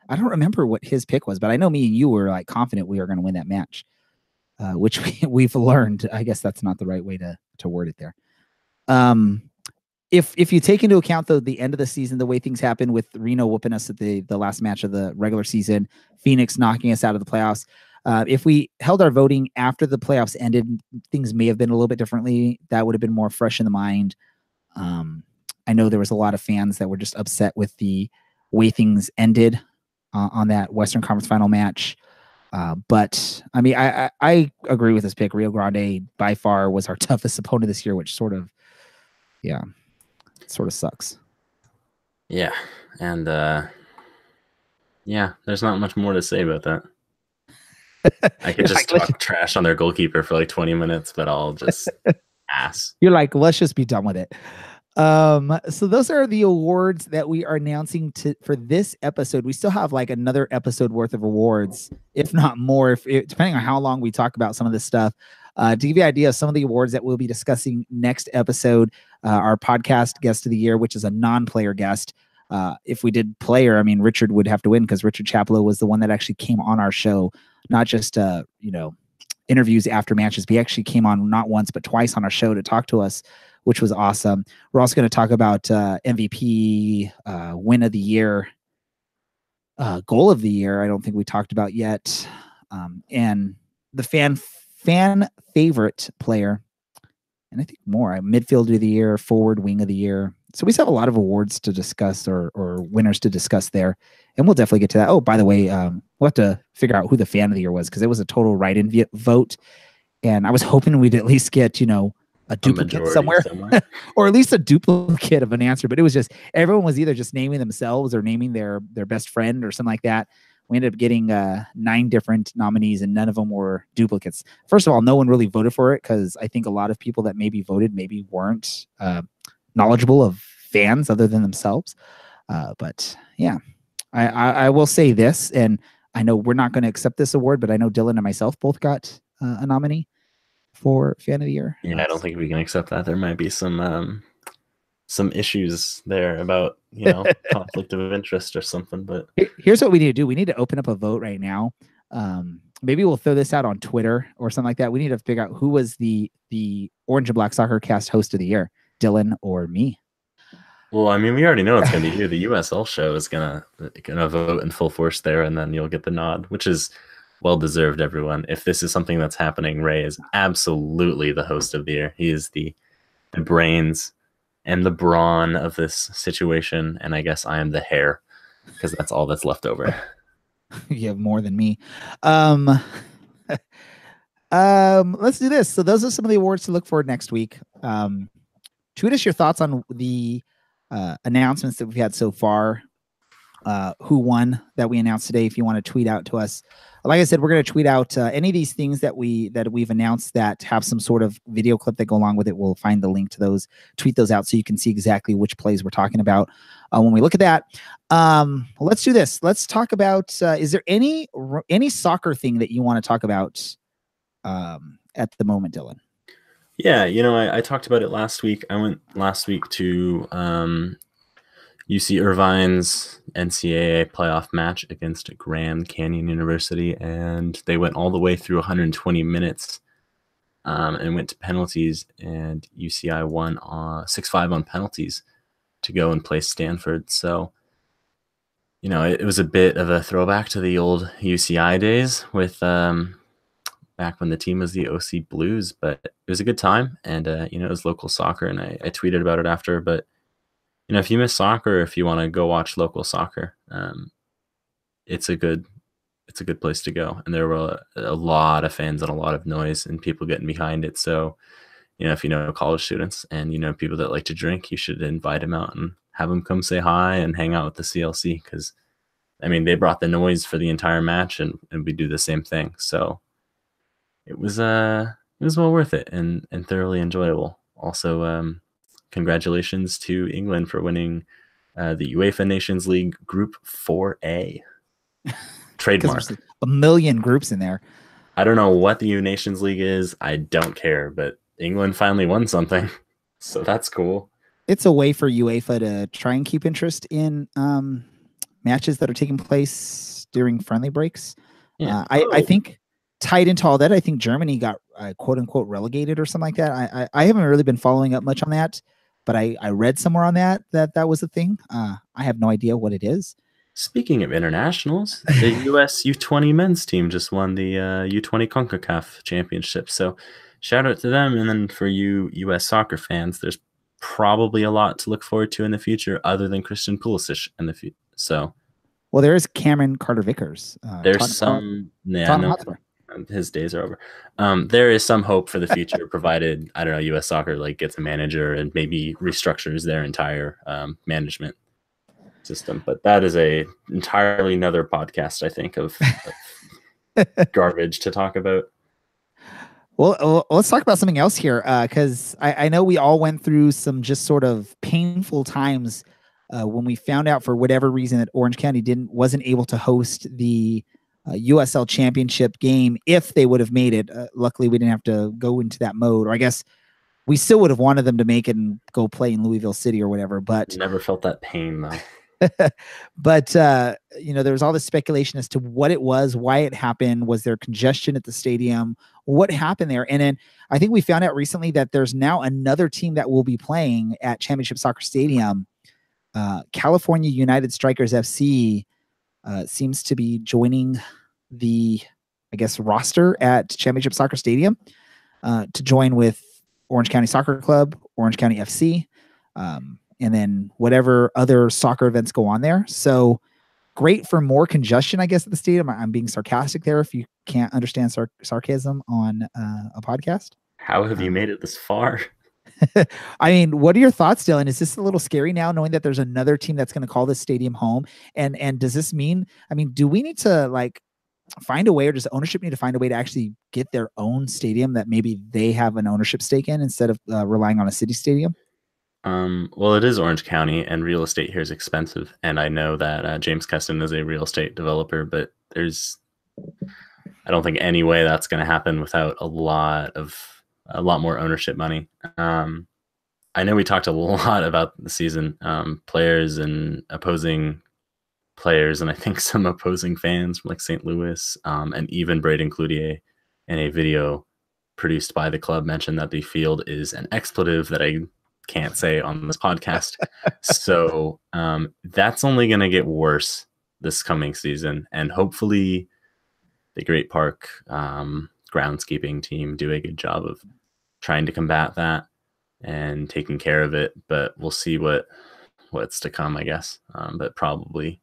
don't remember what his pick was, but I know me and you were like confident we were going to win that match, which we've learned. I guess that's not the right way to word it there. If you take into account the end of the season, the way things happened with Reno whooping us at the last match of the regular season, Phoenix knocking us out of the playoffs. If we held our voting after the playoffs ended, things may have been a little bit differently. That would have been more fresh in the mind. I know there was a lot of fans that were just upset with the way things ended on that Western Conference final match. But I mean, I agree with this pick. Rio Grande by far was our toughest opponent this year, which sort of sucks. Yeah. And there's not much more to say about that. I could just talk trash on their goalkeeper for like 20 minutes, but I'll just ass. You're like, let's just be done with it. So those are the awards that we are announcing for this episode. We still have like another episode worth of awards, if not more, depending on how long we talk about some of this stuff. To give you an idea of some of the awards that we'll be discussing next episode, our podcast guest of the year, which is a non-player guest. If we did player, I mean, Richard would have to win because Richard Chaplow was the one that actually came on our show, not just, interviews after matches. He actually came on not once, but twice on our show to talk to us, which was awesome. We're also going to talk about MVP, win of the year, goal of the year. I don't think we talked about yet. And the fan favorite player. And I think more, midfielder of the year, forward wing of the year. So we still have a lot of awards to discuss or winners to discuss there. And we'll definitely get to that. Oh, by the way, we'll have to figure out who the fan of the year was, because it was a total write-in vote. And I was hoping we'd at least get, a duplicate somewhere. Or at least a duplicate of an answer. But it was just, everyone was either just naming themselves or naming their best friend or something like that. We ended up getting 9 different nominees, and none of them were duplicates. First of all, no one really voted for it, because I think a lot of people that maybe voted maybe weren't knowledgeable of fans other than themselves. But yeah, I will say this, and I know we're not going to accept this award, but I know Dylan and myself both got a nominee for fan of the year. Yeah, I don't think we can accept that. There might be some issues there about, conflict of interest or something. But here's what we need to do. We need to open up a vote right now. Maybe we'll throw this out on Twitter or something like that. We need to figure out who was the Orange and Black Soccer Cast host of the year, Dylan or me. Well, I mean, we already know it's going to be you. The USL show is gonna vote in full force there, and then you'll get the nod, which is well deserved. Everyone, if this is something that's happening, Ray is absolutely the host of the year. He is the brains and the brawn of this situation, and I guess I am the hair, because that's all that's left over. You have more than me. Let's do this. So those are some of the awards to look for next week. Tweet us your thoughts on the announcements that we've had so far. Who won that we announced today? If you want to tweet out to us, like I said, we're going to tweet out any of these things that we've announced that have some sort of video clip that go along with it. We'll find the link to those, tweet those out so you can see exactly which plays we're talking about when we look at that. Let's do this. Let's talk about, is there any soccer thing that you want to talk about at the moment, Dylan? Yeah, you know, I talked about it last week. I went last week to UC Irvine's NCAA playoff match against Grand Canyon University, and they went all the way through 120 minutes and went to penalties, and UCI won 6-5 on penalties to go and play Stanford. So, you know, it was a bit of a throwback to the old UCI days with back when the team was the OC Blues, but it was a good time, and you know, it was local soccer, and I tweeted about it after. But you know, if you miss soccer, if you want to go watch local soccer, it's a good place to go. And there were a lot of fans and a lot of noise and people getting behind it. So, you know, if you know college students and you know people that like to drink, you should invite them out and have them come say hi and hang out with the CLC, because I mean, they brought the noise for the entire match, and we do the same thing. So it was well worth it and thoroughly enjoyable. Also, congratulations to England for winning the UEFA Nations League Group 4A. Trademark. There's a million groups in there. I don't know what the U Nations League is. I don't care, but England finally won something, so that's cool. It's a way for UEFA to try and keep interest in matches that are taking place during friendly breaks. Yeah. I think tied into all that, I think Germany got quote unquote relegated or something like that. I haven't really been following up much on that, but I read somewhere on that was a thing. I have no idea what it is. Speaking of internationals, the U.S. U20 men's team just won the U20 CONCACAF championship. So shout out to them. And then for you U.S. soccer fans, there's probably a lot to look forward to in the future other than Christian Pulisic in the future. So, well, there is Cameron Carter-Vickers. There's some, his days are over. There is some hope for the future, provided, I don't know, U.S. soccer like gets a manager and maybe restructures their entire management system. But that is a entirely another podcast, I think, of garbage to talk about. Well, let's talk about something else here, because I know we all went through some just sort of painful times when we found out for whatever reason that Orange County wasn't able to host the USL Championship game if they would have made it. Luckily, we didn't have to go into that mode, or I guess we still would have wanted them to make it and go play in Louisville City or whatever. But never felt that pain though. But you know, there was all this speculation as to what it was, why it happened. Was there congestion at the stadium? What happened there? And then I think we found out recently that there's now another team that will be playing at Championship Soccer Stadium. California United Strikers FC seems to be joining the, I guess, roster at Championship Soccer Stadium to join with Orange County Soccer Club, Orange County FC, and then whatever other soccer events go on there. So great for more congestion, I guess, at the stadium. I'm being sarcastic there if you can't understand sarcasm on a podcast. How have you made it this far? I mean, what are your thoughts, Dylan? Is this a little scary now, knowing that there's another team that's going to call this stadium home? And does this mean, I mean, do we need to like find a way, or does ownership need to find a way to actually get their own stadium that maybe they have an ownership stake in instead of relying on a city stadium? Well, it is Orange County, and real estate here is expensive. And I know that James Keston is a real estate developer, but I don't think any way that's going to happen without a lot more ownership money. I know we talked a lot about the season, players and opposing players, and I think some opposing fans from like St. Louis, and even Braden Cloutier in a video produced by the club mentioned that the field is an expletive that I can't say on this podcast. So that's only going to get worse this coming season, and hopefully the Great Park groundskeeping team do a good job of trying to combat that and taking care of it. But we'll see what's to come, I guess. But probably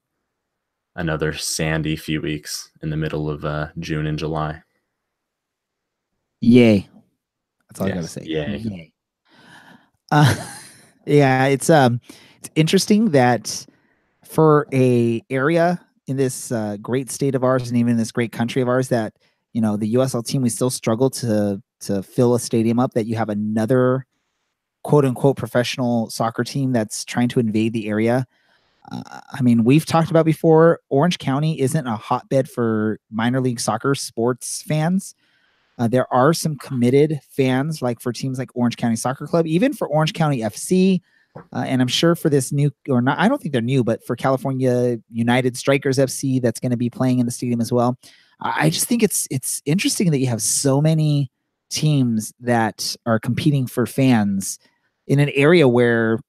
another sandy few weeks in the middle of June and July. Yay. That's all I gotta say. Yay. Yeah, it's interesting that for a area in this great state of ours, and even in this great country of ours, that, you know, the USL team, we still struggle to fill a stadium up, that you have another quote unquote professional soccer team that's trying to invade the area. I mean, we've talked about before, Orange County isn't a hotbed for minor league soccer sports fans. There are some committed fans, like for teams like Orange County Soccer Club, even for Orange County FC. And I'm sure for this new, or not, I don't think they're new, but for California United Strikers FC, that's going to be playing in the stadium as well. I just think it's interesting that you have so many teams that are competing for fans in an area where,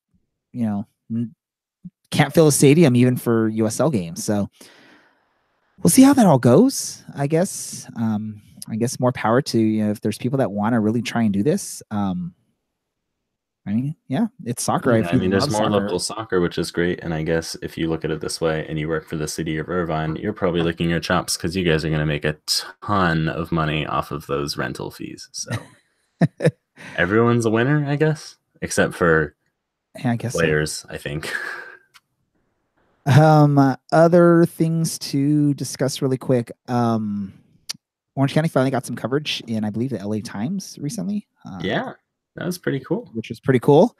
can't fill a stadium even for USL games. So we'll see how that all goes, I guess. I guess more power to, if there's people that want to really try and do this. It's soccer. Yeah, there's more local soccer, which is great. And I guess if you look at it this way and you work for the city of Irvine, you're probably licking your chops because you guys are going to make a ton of money off of those rental fees. So everyone's a winner, I guess, except for players, so. I think. Other things to discuss really quick. Orange County finally got some coverage in, I believe, the LA Times recently. Yeah. That was pretty cool. Which was pretty cool.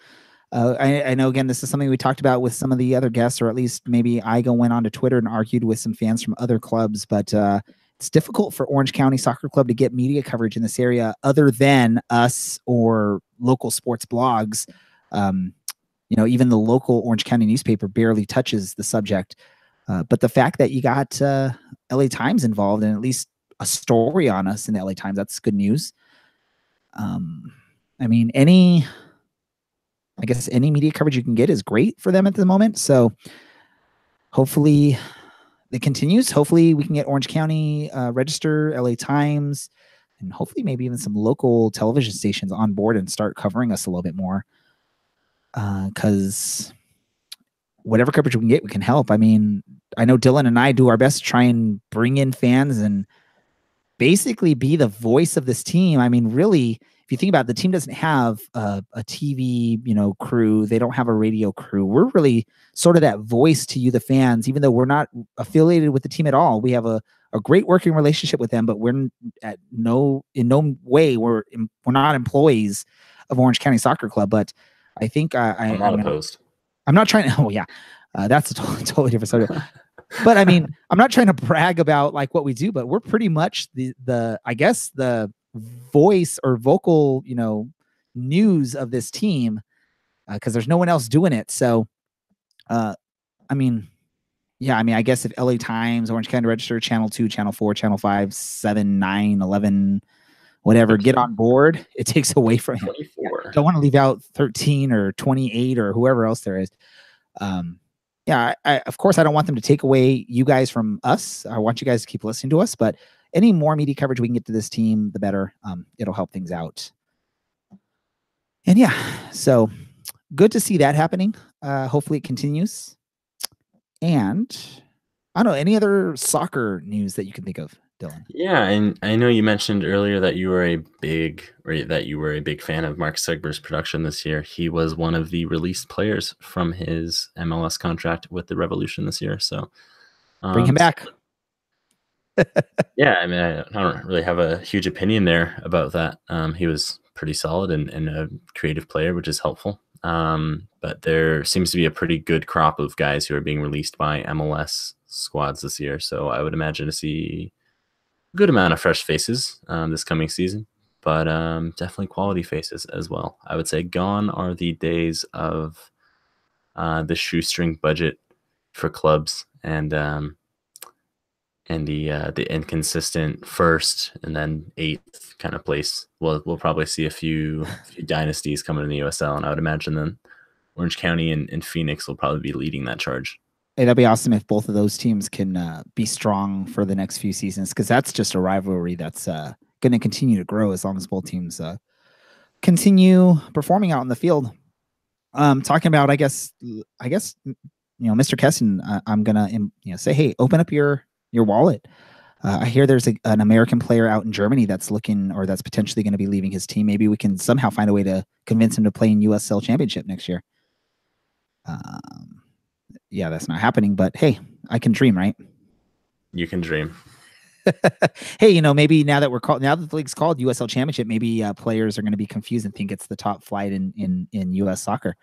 I know, again, this is something we talked about with some of the other guests, or at least maybe Igo went onto Twitter and argued with some fans from other clubs, but it's difficult for Orange County Soccer Club to get media coverage in this area other than us or local sports blogs. Even the local Orange County newspaper barely touches the subject. But the fact that you got LA Times involved and at least a story on us in the LA Times, that's good news. Any media coverage you can get is great for them at the moment. So hopefully it continues. Hopefully we can get Orange County Register, LA Times, and hopefully maybe even some local television stations on board and start covering us a little bit more. Because whatever coverage we can get, we can help. I know Dylan and I do our best to try and bring in fans and basically be the voice of this team. Really, if you think about it, the team doesn't have a TV, crew. They don't have a radio crew. We're really sort of that voice to you, the fans, even though we're not affiliated with the team at all. We have a great working relationship with them, but we're in no way we're not employees of Orange County Soccer Club. But I think I'm not opposed. I'm not trying to. Oh yeah, that's a totally different subject. But I'm not trying to brag about like what we do, but we're pretty much the I guess the voice or vocal, news of this team, because there's no one else doing it. So, I guess if LA Times, Orange County Register, Channel 2, Channel 4, Channel 5, 7, 9, 11, whatever, get on board, it takes away from him. Don't want to leave out 13 or 28 or whoever else there is. Of course, I don't want them to take away you guys from us. I want you guys to keep listening to us, but any more media coverage we can get to this team, the better. It'll help things out. And so good to see that happening. Hopefully it continues. And I don't know, any other soccer news that you can think of, Dylan? Yeah, and I know you mentioned earlier that you were a big fan of Mark Segber's production this year. He was one of the released players from his MLS contract with the Revolution this year. So bring him back. Yeah, I don't really have a huge opinion there about that. He was pretty solid and a creative player, which is helpful. But there seems to be a pretty good crop of guys who are being released by MLS squads this year. So I would imagine to see a good amount of fresh faces this coming season, but definitely quality faces as well. I would say gone are the days of the shoestring budget for clubs and the inconsistent first and then eighth kind of place. We'll probably see a few dynasties coming in the USL, and I would imagine then Orange County and Phoenix will probably be leading that charge. Hey, that'd be awesome if both of those teams can be strong for the next few seasons, because that's just a rivalry that's going to continue to grow as long as both teams continue performing out in the field. Talking about, I guess, Mr. Kesson, I'm gonna say, hey, open up your wallet. I hear there's an American player out in Germany that's looking, or that's potentially going to be leaving his team. Maybe we can somehow find a way to convince him to play in USL Championship next year. Yeah, that's not happening, but hey, I can dream, right? You can dream. Hey, maybe now that the league's called USL Championship, maybe players are going to be confused and think it's the top flight in US soccer.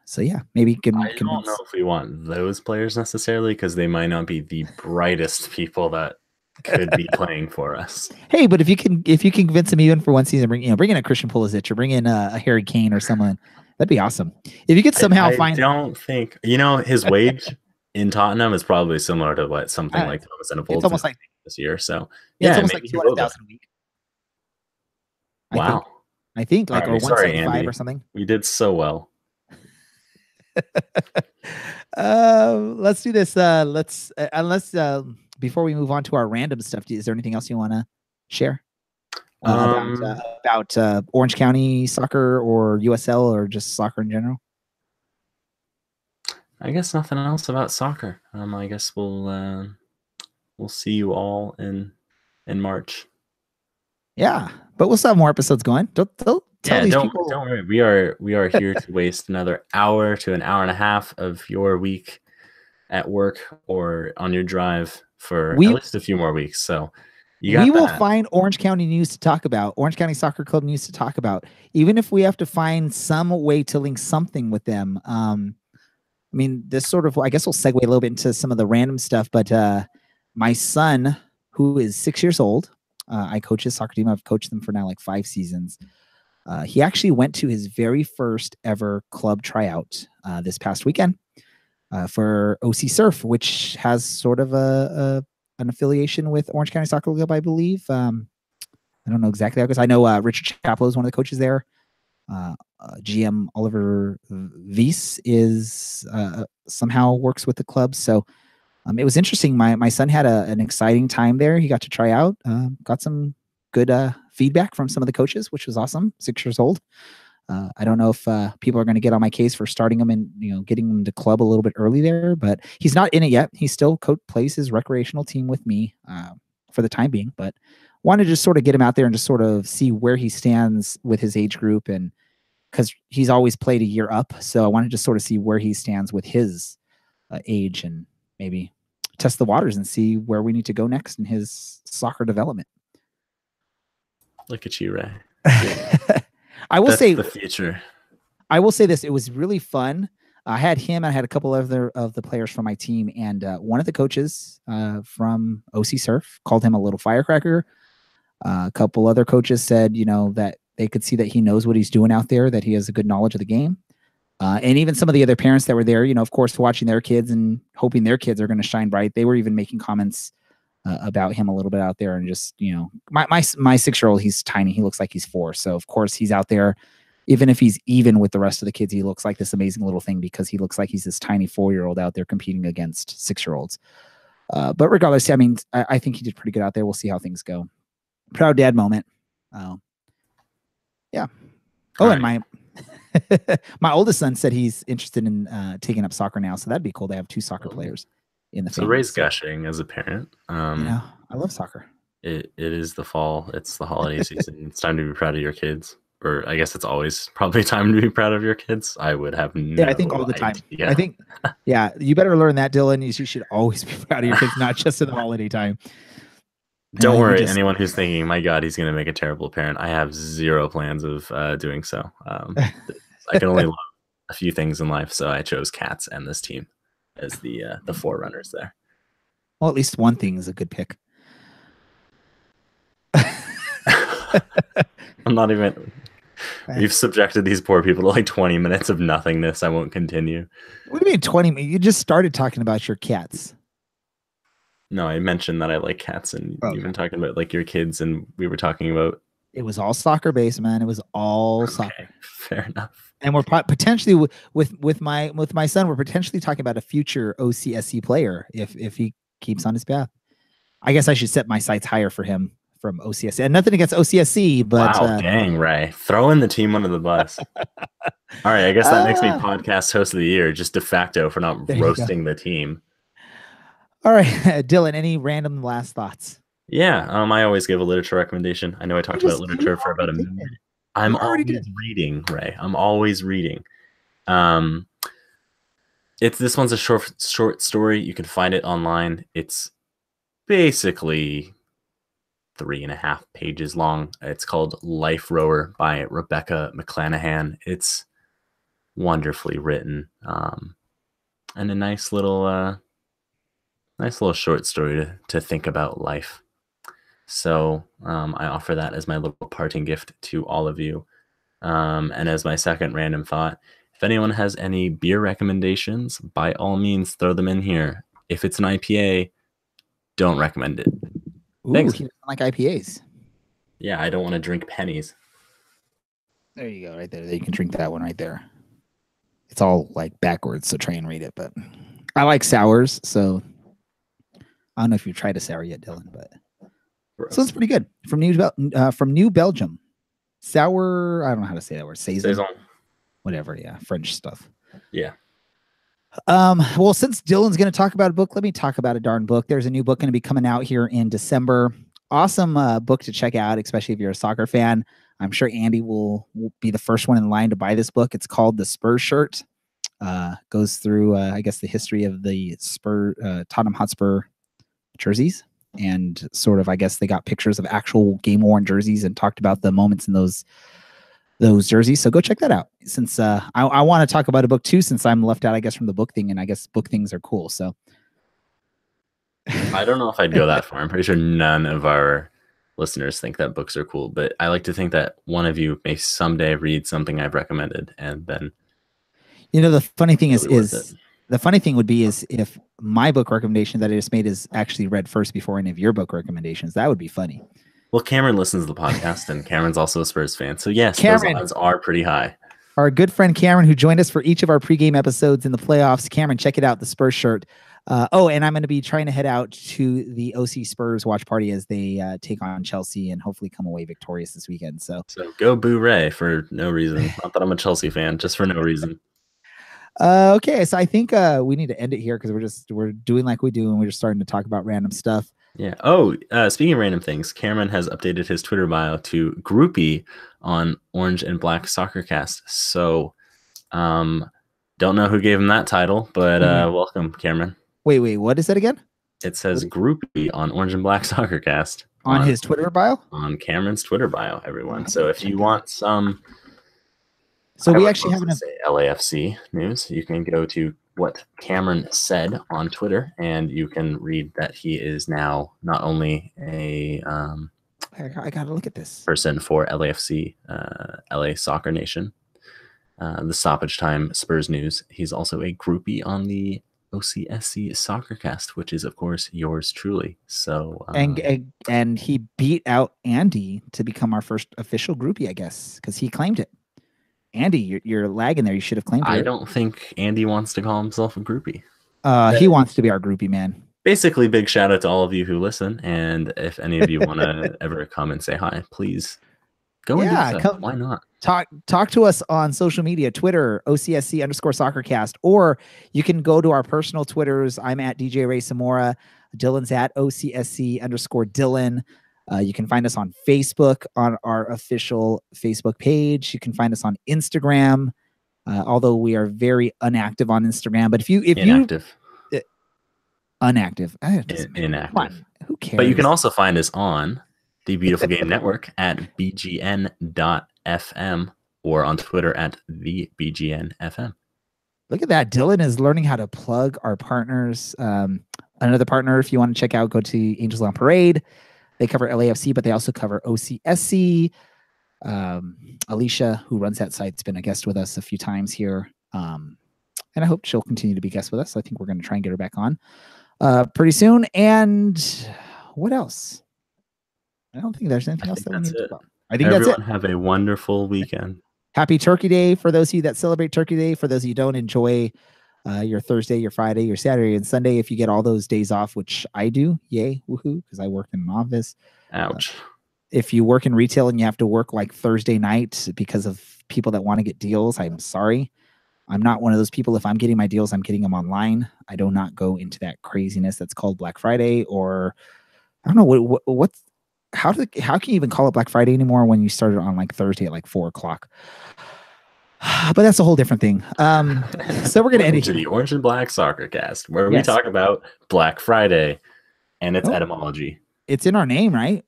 So yeah, maybe I don't know if we want those players necessarily, because they might not be the brightest people that could be playing for us. Hey, but if you can convince him even for one season, bring in a Christian Pulisic or bring in a Harry Kane or someone, that'd be awesome. If you could somehow find, I don't think his wage in Tottenham is probably similar to what something like Thomas Enevold. It's almost like this year. So yeah, it's almost like 200,000 a week. Wow. I think like, or 175 or something. We did so well. Let's do this. Before we move on to our random stuff, is there anything else you want to share about Orange County soccer or USL or just soccer in general? I guess nothing else about soccer. I guess we'll see you all in March. Yeah, but we'll still have more episodes going. Don't worry. We are here to waste another hour to an hour and a half of your week at work or on your drive for at least a few more weeks. So we will find Orange County news to talk about, Orange County Soccer Club news to talk about, even if we have to find some way to link something with them. I mean, this sort of, I guess we'll segue a little bit into some of the random stuff, but my son, who is 6 years old, I coach his soccer team. I've coached them for now like 5 seasons. He actually went to his very first ever club tryout this past weekend for OC Surf, which has sort of an affiliation with Orange County Soccer Club, I believe. I don't know exactly how it goes. I know Richard Chaplow is one of the coaches there. GM Oliver Weiss is somehow works with the club. So it was interesting. My son had an exciting time there. He got to try out, got some good feedback from some of the coaches, which was awesome. 6 years old. I don't know if people are going to get on my case for starting him and getting him to club a little bit early there, but he's not in it yet. He still plays his recreational team with me for the time being, but wanted to just sort of get him out there and just sort of see where he stands with his age group, and because he's always played a year up, so I wanted to sort of see where he stands with his age and maybe test the waters and see where we need to go next in his soccer development. Look at you, Ray. I will say the future. I will say this: it was really fun. I had him. I had a couple of the players from my team, and one of the coaches from OC Surf called him a little firecracker. A couple other coaches said, that they could see that he knows what he's doing out there, that he has a good knowledge of the game. And even some of the other parents that were there, of course, watching their kids and hoping their kids are going to shine bright. They were even making comments about him a little bit out there. And just, my 6-year-old, he's tiny. He looks like he's 4. So, of course, he's out there. Even if he's even with the rest of the kids, he looks like this amazing little thing because he looks like he's this tiny 4-year-old out there competing against 6-year-olds. But regardless, I mean, I think he did pretty good out there. We'll see how things go. Proud dad moment. Yeah. Oh, and my oldest son said he's interested in taking up soccer now, so that'd be cool to have 2 soccer players in the family. So Ray's gushing as a parent. I love soccer. It is the fall. It's the holiday season. It's time to be proud of your kids. Or I guess it's always probably time to be proud of your kids. I would have I think all the time. I think, you better learn that, Dylan. You should always be proud of your kids, not just in the holiday time. Don't worry, anyone who's thinking, my God, he's going to make a terrible parent. I have 0 plans of doing so. I can only love a few things in life, so I chose cats and this team as the forerunners there. Well, at least one thing is a good pick. I'm not even... You've subjected these poor people to like 20 minutes of nothingness. I won't continue. What do you mean 20 minutes? You just started talking about your cats. No, I mentioned that I like cats, and you've been talking about like your kids, and we were talking about. It was all soccer based, man. It was all soccer. Fair enough. And we're potentially with my son, we're potentially talking about a future OCSC player if he keeps on his path. I guess I should set my sights higher for him from OCSC. And nothing against OCSC, but wow, dang, Ray, throwing the team under the bus. All right, I guess that makes me podcast host of the year, just de facto for not roasting the team. All right, Dylan, any random last thoughts? Yeah, I always give a literature recommendation. I know I talked about literature for about a minute. I'm always reading, Ray. I'm always reading. This one's a short story. You can find it online. It's basically 3.5 pages long. It's called Life Rower by Rebecca McClanahan. It's wonderfully written, and a nice little short story to think about life. So I offer that as my little parting gift to all of you. And as my second random thought, if anyone has any beer recommendations, by all means, throw them in here. If it's an IPA, don't recommend it. Ooh, thanks. He doesn't like IPAs. Yeah, I don't want to drink pennies. There you go, right there. You can drink that one right there. It's all like backwards, so try and read it. But I like sours, so I don't know if you've tried a sour yet, Dylan, but so it's pretty good. From New Belgium. Sour, I don't know how to say that word. Saison. Whatever, yeah. French stuff. Yeah. Well, since Dylan's going to talk about a book, let me talk about a darn book. There's a new book going to be coming out here in December. Awesome book to check out, especially if you're a soccer fan. I'm sure Andy will be the first one in line to buy this book. It's called The Spurs Shirt. Goes through, I guess, the history of the Tottenham Hotspur jerseys. And sort of, I guess, they got pictures of actual game-worn jerseys and talked about the moments in those jerseys. So go check that out. Since I want to talk about a book too, since I'm left out, I guess, from the book thing, and I guess book things are cool. So I don't know if I'd go that far. I'm pretty sure none of our listeners think that books are cool, but I like to think that one of you may someday read something I've recommended, and then the funny thing is the funny thing would be is if my book recommendation that I just made is actually read first before any of your book recommendations. That would be funny. Well, Cameron listens to the podcast, and Cameron's also a Spurs fan. So yes, Cameron, those odds are pretty high. Our good friend Cameron, who joined us for each of our pregame episodes in the playoffs. Cameron, check it out, The Spurs Shirt. And I'm going to be trying to head out to the OC Spurs watch party as they take on Chelsea and hopefully come away victorious this weekend. So go Boo Ray for no reason. Not that I'm a Chelsea fan, just for no reason. Okay, so I think we need to end it here because we're doing like we do, and we're just starting to talk about random stuff. Yeah. Oh, speaking of random things, Cameron has updated his Twitter bio to groupie on Orange and Black Soccercast. So, don't know who gave him that title, but welcome, Cameron. Wait, what is that again? It says groupie on Orange and Black Soccercast on his Twitter bio. On Cameron's Twitter bio, everyone. So if you want some. So we actually have LAFC news. You can go to what Cameron said on Twitter, and you can read that he is now not only a I gotta look at this person for LAFC, LA Soccer Nation, the Stoppage Time Spurs News. He's also a groupie on the OCSC Soccercast, which is of course yours truly. So and he beat out Andy to become our first official groupie, I guess, because he claimed it. Andy, you're lagging there. You should have claimed it. I don't think Andy wants to call himself a groupie. He wants to be our groupie, man. Basically, big shout out to all of you who listen. And if any of you want to ever come and say hi, please go and do so. Why not? Talk to us on social media, Twitter, OCSC_soccercast, or you can go to our personal Twitters. I'm at DJ Ray Samora. Dylan's at OCSC_Dylan. You can find us on Facebook on our official Facebook page. You can find us on Instagram, although we are very inactive on Instagram. But inactive. Inactive. Who cares? But you can also find us on the Beautiful Game Network at bgn.fm or on Twitter at the BGNFM. Look at that. Dylan is learning how to plug our partners. Another partner, if you want to check out, go to Angels on Parade. They cover LAFC, but they also cover OCSC. Alicia, who runs that site, has been a guest with us a few times here. And I hope she'll continue to be a guest with us. I think we're going to try and get her back on pretty soon. And what else? I don't think there's anything else that we need to talk about. I think that's it. Everyone have a wonderful weekend. Happy Turkey Day for those of you that celebrate Turkey Day. For those of you who don't, enjoy your Thursday, your Friday, your Saturday, and Sunday. If you get all those days off, which I do, yay, woohoo, because I work in an office. Ouch. If you work in retail and you have to work like Thursday night because of people that want to get deals, I'm sorry. I'm not one of those people. If I'm getting my deals, I'm getting them online. I do not go into that craziness that's called Black Friday, or I don't know what's how can you even call it Black Friday anymore when you started on like Thursday at like 4:00? But that's a whole different thing. So we're going to end it to the Orange and Black Soccercast, where we talk about Black Friday and its etymology. It's in our name, right?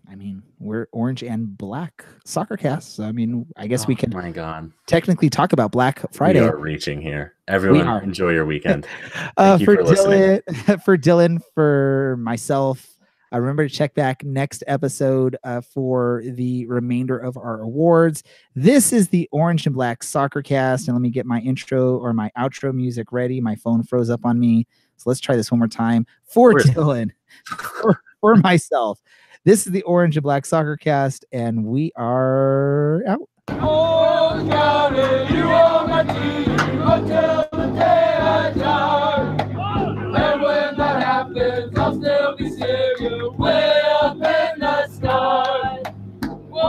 I mean, we're Orange and Black Soccercast. So, I mean, I guess we can technically talk about Black Friday. We are reaching here. Everyone, enjoy your weekend. Thank you for listening. For Dylan, for myself, Remember to check back next episode for the remainder of our awards. This is the Orange and Black Soccer Cast, and let me get my intro or my outro music ready. My phone froze up on me, so let's try this one more time. For Dylan, for myself, this is the Orange and Black Soccer Cast, and we are out. Oh, County, you are my team until the day I die. And when that happens, I'll still be singing way up in the sky. Whoa,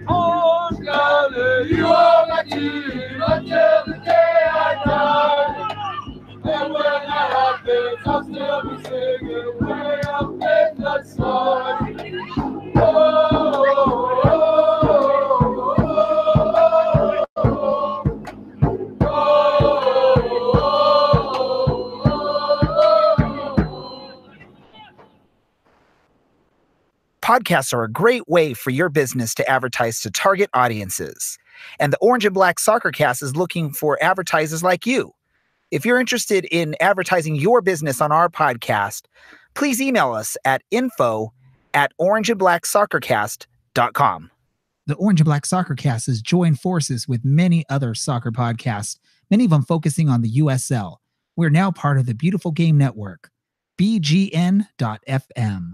oh, Skyler, you are my team until the day I die. And when that happens, I'll still be singing way up in the sky. Podcasts are a great way for your business to advertise to target audiences. And the Orange and Black Soccer Cast is looking for advertisers like you. If you're interested in advertising your business on our podcast, please email us at info@orangeandblacksoccercast.com. The Orange and Black Soccer Cast has joined forces with many other soccer podcasts, many of them focusing on the USL. We're now part of the Beautiful Game Network, bgn.fm.